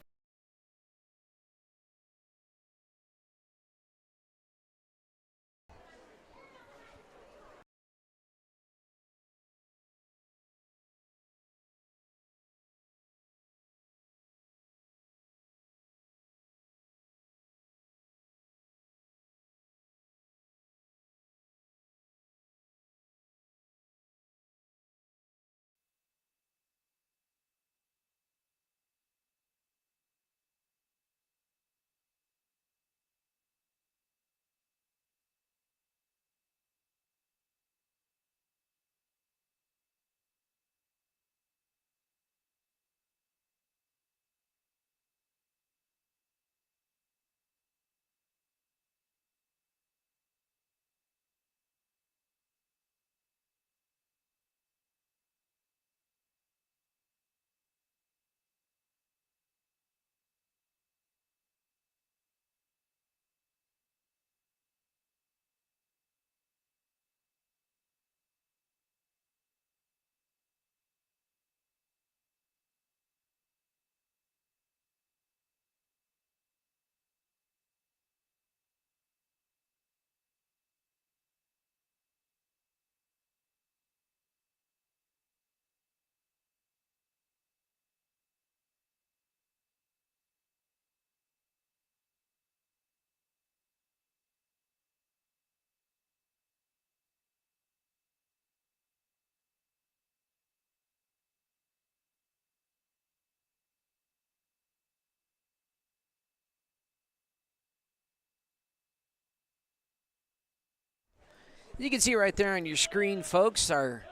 You can see right there on your screen, folks, our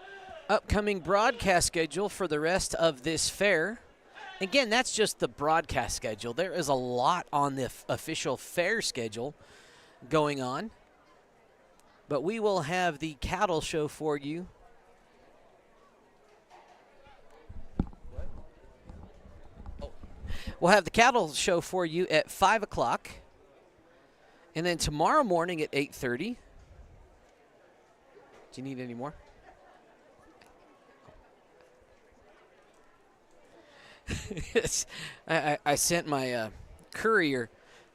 upcoming broadcast schedule for the rest of this fair. Again, that's just the broadcast schedule. There is a lot on the official fair schedule going on. But we will have the cattle show for you. We'll have the cattle show for you at 5 o'clock. And then tomorrow morning at 8:30. Do you need any more? Yes. I sent my courier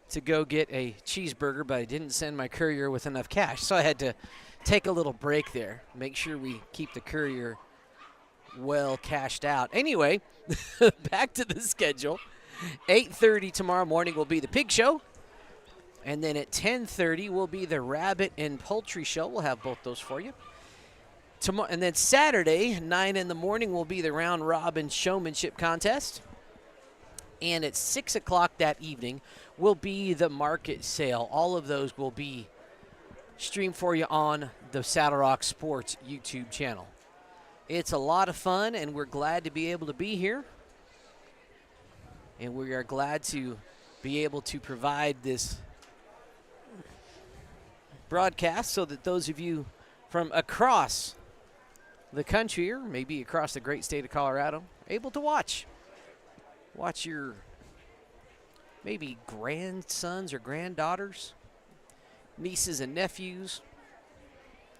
to go get a cheeseburger, but I didn't send my courier with enough cash. So I had to take a little break there, make sure we keep the courier well cashed out. Anyway, back to the schedule. 8:30 tomorrow morning will be the pig show. And then at 10:30 will be the rabbit and poultry show. We'll have both those for you. Tomorrow, and then Saturday, 9 in the morning, will be the round robin showmanship contest. And at 6 o'clock that evening will be the market sale. All of those will be streamed for you on the Saddle Rock Sports YouTube channel. It's a lot of fun, and we're glad to be able to be here. And we are glad to be able to provide this broadcast so that those of you from across the country, or maybe across the great state of Colorado, are able to watch your maybe grandsons or granddaughters, nieces and nephews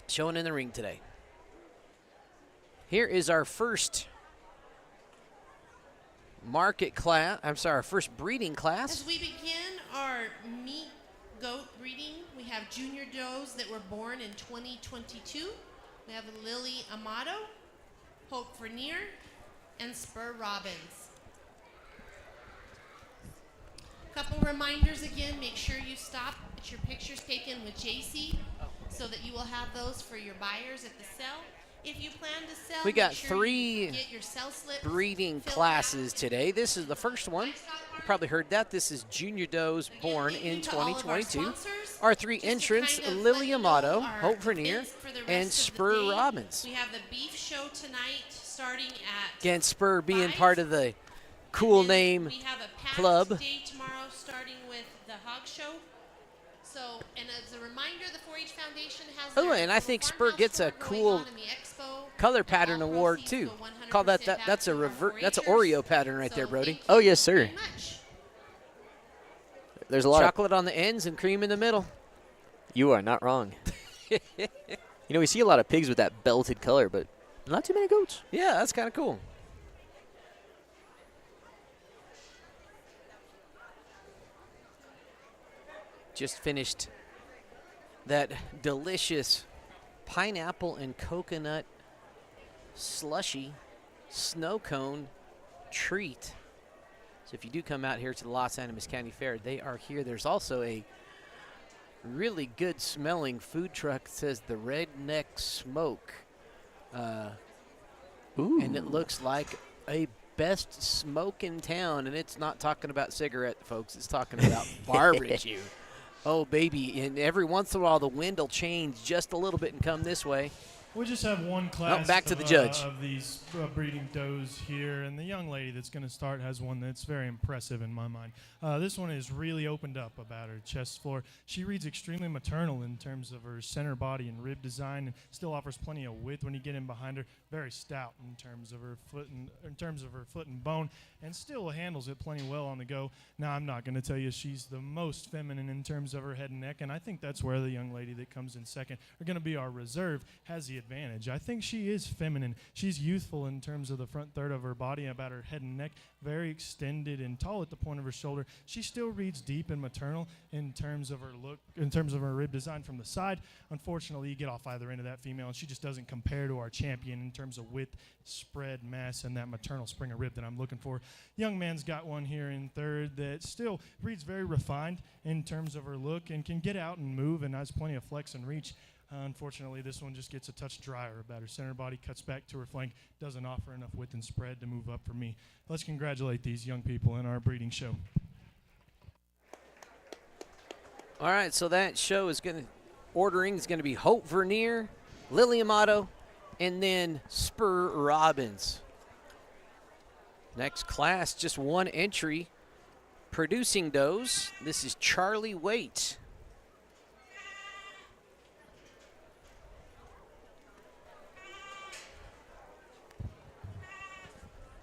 showing in the ring today. Here is our first our first breeding class. As we begin our meat goat breeding, we have junior does that were born in 2022. We have Lily Amato, Hope Vernier, and Spur Robbins. Couple reminders again, make sure you stop, get your pictures taken with JC so that you will have those for your buyers at the cell. If you plan to sell, we got make sure 3 you get your cell slips breeding filled classes out. today. This is the first one. You probably heard that. This is junior does born in 2022. Our 3 entrants, Lily Amato, Hope Vernier, and Spur Robbins. We have the beef show tonight starting at Again, Spur being 5. part of the cool And then name we have a packed club. day tomorrow starting with the hog show. So, and as a reminder, the 4-H Foundation has Oh, their and I think farmhouse Spur gets a tour going cool on in the expo. color And pattern all award proceeds too. go 100% Call that back that's a to our that's an 4-Hers. Oreo pattern right there, So Brody. thank Oh, you yes, sir. very much. There's a lot of. Chocolate on the ends and cream in the middle. You are not wrong. You know, we see a lot of pigs with that belted color, but not too many goats. Yeah, that's kind of cool. Just finished that delicious pineapple and coconut slushy snow cone treat. So if you do come out here to the Los Animas County Fair, they are here. There's also a really good smelling food truck that says the Redneck Smoke. Ooh. And it looks like a best smoke in town. And it's not talking about cigarette, folks. It's talking about barbecue. Oh, baby. And every once in a while, the wind will change just a little bit and come this way. We just have one class back to the judge. Of these breeding does here, and the young lady that's going to start has one that's very impressive in my mind. This one is really opened up about her chest floor. She reads extremely maternal in terms of her center body and rib design, and still offers plenty of width when you get in behind her. Very stout in terms of her foot and bone, and still handles it plenty well on the go. Now, I'm not going to tell you she's the most feminine in terms of her head and neck, and I think that's where the young lady that comes in second, are going to be our reserve, has the advantage. I think she is feminine. She's youthful in terms of the front third of her body, about her head and neck, very extended and tall at the point of her shoulder. She still reads deep and maternal in terms of her look, in terms of her rib design from the side. Unfortunately, you get off either end of that female, and she just doesn't compare to our champion in terms of width, spread, mass, and that maternal spring of rib that I'm looking for. Young man's got one here in third that still reads very refined in terms of her look and can get out and move and has plenty of flex and reach. Unfortunately, this one just gets a touch drier about her center body, cuts back to her flank, doesn't offer enough width and spread to move up for me. Let's congratulate these young people in our breeding show. All right, so that show is ordering is going to be Hope Vernier, Lily Amato, and then Spur Robbins. Next class, just one entry, producing does. This is Charlie Waite.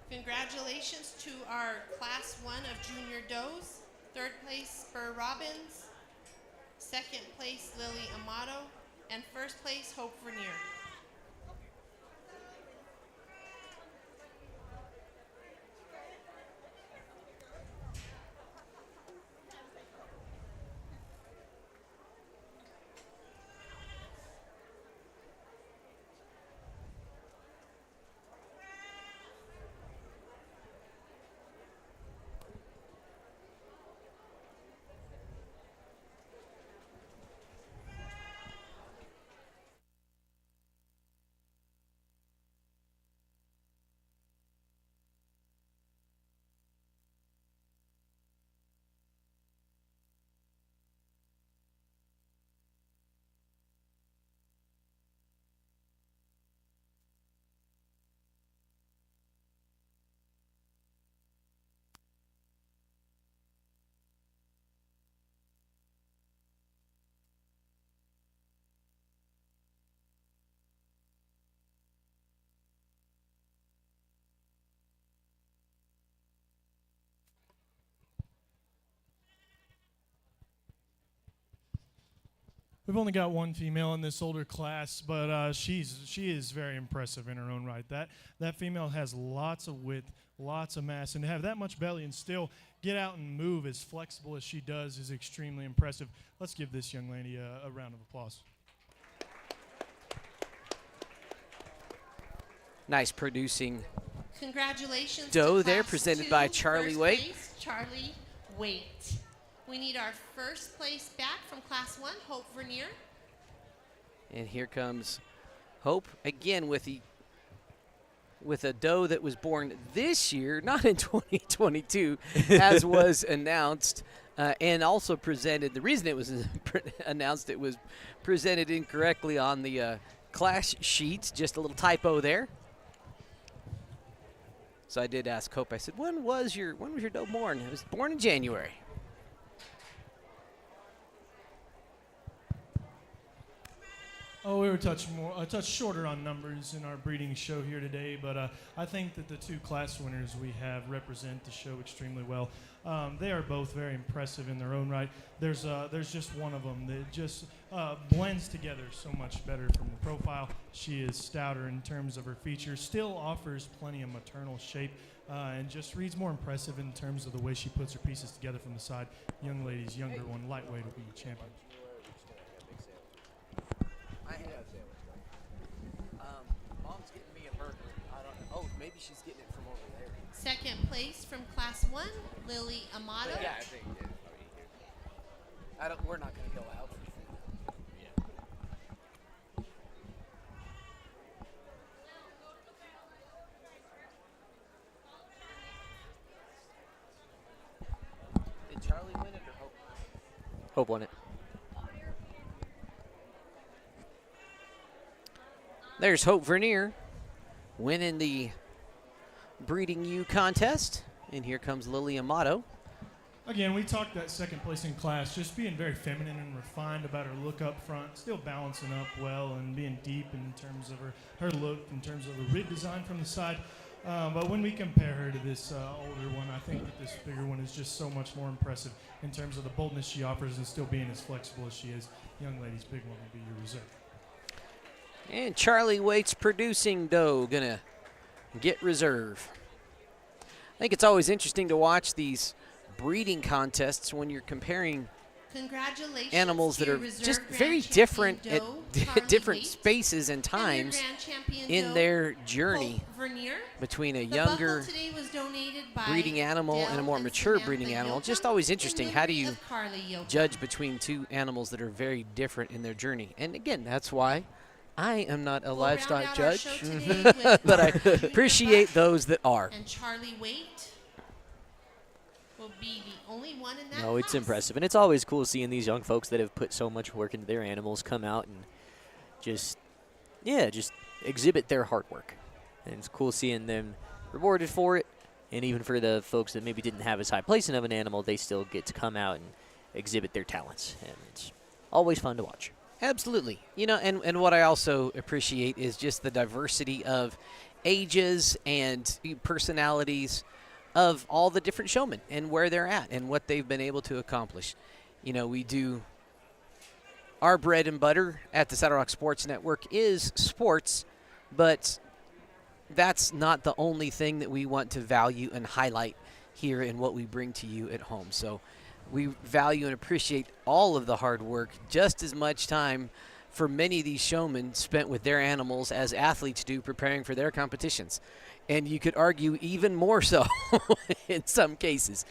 Congratulations to our Class 1 of Junior Does. Third place, Burr Robbins. Second place, Lily Amato. And first place, Hope Vernier. We've only got one female in this older class, but she is very impressive in her own right. That female has lots of width, lots of mass, and to have that much belly and still get out and move as flexible as she does is extremely impressive. Let's give this young lady a round of applause. Nice producing Congratulations doe to there, Class presented 2, by Charlie first Waite. place, Charlie Waite. We need our first place back from Class 1, Hope Vernier. And here comes Hope again with a doe that was born this year, not in 2022, as was announced, and also presented. The reason it was announced, it was presented incorrectly on the class sheet. Just a little typo there. So I did ask Hope. I said, "When was your doe born?" It was born in January. Oh, we were a touch shorter on numbers in our breeding show here today, but I think that the two class winners we have represent the show extremely well. They are both very impressive in their own right. There's just one of them that just blends together so much better from the profile. She is stouter in terms of her features, still offers plenty of maternal shape, and just reads more impressive in terms of the way she puts her pieces together from the side. Young lady's younger one, lightweight, will be champion. Mom's getting me a burger. I don't know. Oh, maybe she's getting it from over there. Second place from Class 1, Lily Amato. Yeah, I think it is. We're not going to go out for food. Did Charlie win it or Hope? Hope won it. There's Hope Vernier winning the Breeding U contest. And here comes Lily Amato. Again, we talked that second place in class, just being very feminine and refined about her look up front, still balancing up well and being deep in terms of her look, in terms of her rib design from the side. But when we compare her to this older one, I think that this bigger one is just so much more impressive in terms of the boldness she offers and still being as flexible as she is. Young lady's big one will be your reserve. And Charlie Waite's producing doe gonna get reserve. I think it's always interesting to watch these breeding contests when you're comparing Congratulations animals that to are reserve just grand very champion different doe, at Charlie different Waite, spaces and and your times grand champion in doe, their journey Hope Vernier. between a The younger buckle today was donated by breeding animal Dell and a more and mature Samantha breeding animal. Yoakum Just always in interesting. How do memory you of Carly Yoakum. judge between two animals that are very different in their journey? And again, that's why I am not a We'll livestock round out our judge, show today with but I our junior appreciate buck those that are. And Charlie Waite will be the only one in that No, it's class. impressive. And it's always cool seeing these young folks that have put so much work into their animals come out and just exhibit their hard work. And it's cool seeing them rewarded for it And even for the folks that maybe didn't have as high placing of an animal, they still get to come out and exhibit their talents. And it's always fun to watch. Absolutely. You know, and what I also appreciate is just the diversity of ages and personalities of all the different showmen and where they're at and what they've been able to accomplish. You know, we do our bread and butter at the Saddle Rock Sports Network is sports, but that's not the only thing that we want to value and highlight here in what we bring to you at home. So we value and appreciate all of the hard work, just as much time for many of these showmen spent with their animals as athletes do preparing for their competitions. And you could argue even more so in some cases.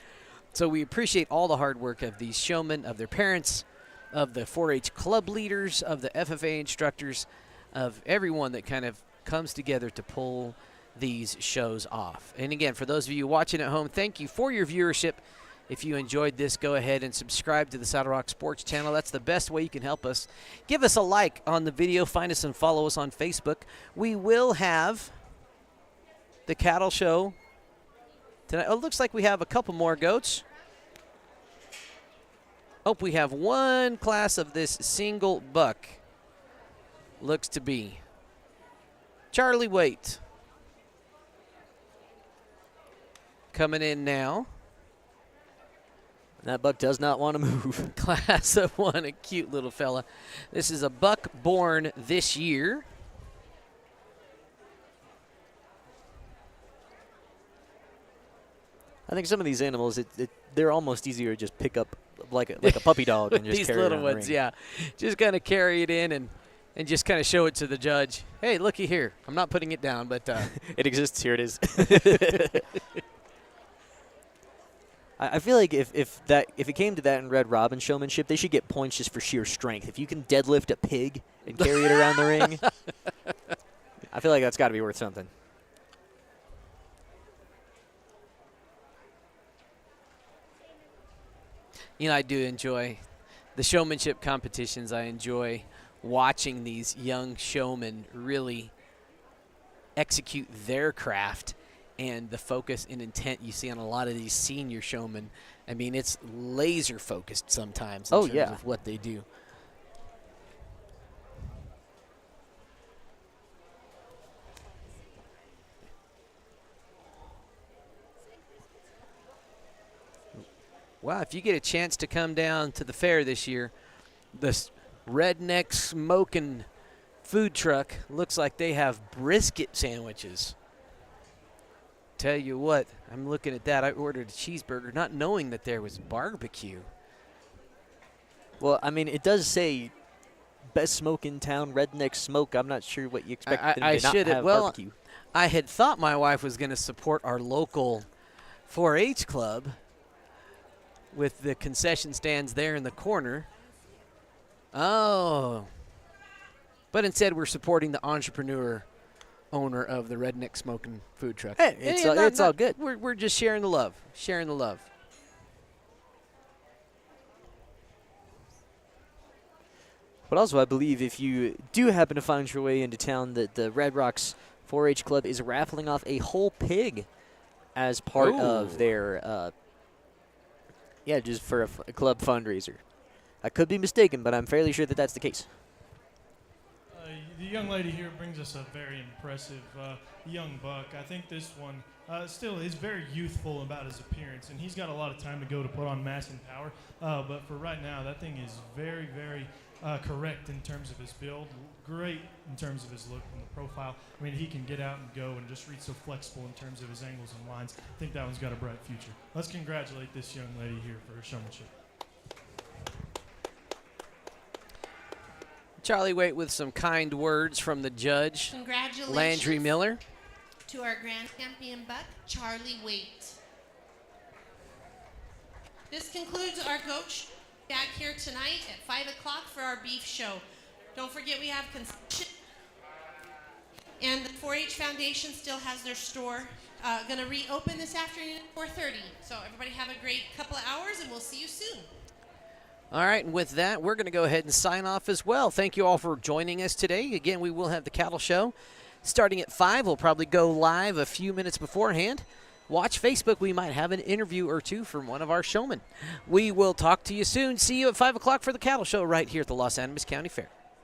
So we appreciate all the hard work of these showmen, of their parents, of the 4-H club leaders, of the FFA instructors, of everyone that kind of comes together to pull these shows off. And again, for those of you watching at home, thank you for your viewership. If you enjoyed this, go ahead and subscribe to the Saddle Rock Sports channel. That's the best way you can help us. Give us a like on the video. Find us and follow us on Facebook. We will have the cattle show tonight. Oh, it looks like we have a couple more goats. Oh, we have one class of this single buck. Looks to be Charlie Waite. Coming in now. That buck does not want to move. Class of 1, a cute little fella. This is a buck born this year. I think some of these animals, they're almost easier to just pick up like a puppy dog and just these carry little it around the ones, ring. yeah. Just kind of carry it in and just kind of show it to the judge. Hey, looky here. I'm not putting it down, but it exists. Here it is. I feel like if it came to that in Red Robin showmanship, they should get points just for sheer strength. If you can deadlift a pig and carry it around the ring, I feel like that's got to be worth something. You know, I do enjoy the showmanship competitions. I enjoy watching these young showmen really execute their craft and the focus and intent you see on a lot of these senior showmen. I mean, it's laser focused sometimes in terms of what they do. Wow, if you get a chance to come down to the fair this year, this Redneck Smoking food truck looks like they have brisket sandwiches. Tell you what, I'm looking at that. I ordered a cheeseburger not knowing that there was barbecue. Well, I mean, it does say best smoke in town, Redneck Smoke. I'm not sure what you expect them to not have barbecue. I had thought my wife was going to support our local 4-H club with the concession stands there in the corner. Oh. But instead we're supporting the entrepreneur owner of the Redneck Smoking food truck. Hey, it's all good. We're just sharing the love. Sharing the love. But also, I believe if you do happen to find your way into town, that the Red Rocks 4-H Club is raffling off a whole pig as part of their, just for a club fundraiser. I could be mistaken, but I'm fairly sure that that's the case. The young lady here brings us a very impressive young buck. I think this one still is very youthful about his appearance, and he's got a lot of time to go to put on mass and power. But for right now, that thing is very, very correct in terms of his build, great in terms of his look and the profile. I mean, he can get out and go and just read so flexible in terms of his angles and lines. I think that one's got a bright future. Let's congratulate this young lady here for her showmanship. Charlie Waite with some kind words from the judge. Congratulations. Landry Miller. To our grand champion buck, Charlie Waite. This concludes our coach back here tonight at 5 o'clock for our beef show. Don't forget we have concession. And the 4-H Foundation still has their store. Going to reopen this afternoon at 4:30. So everybody have a great couple of hours, and we'll see you soon. All right, and with that, we're going to go ahead and sign off as well. Thank you all for joining us today. Again, we will have the cattle show starting at 5. We'll probably go live a few minutes beforehand. We'll watch Facebook. We might have an interview or two from one of our showmen. We will talk to you soon. See you at 5 o'clock for the cattle show right here at the Los Animas County Fair.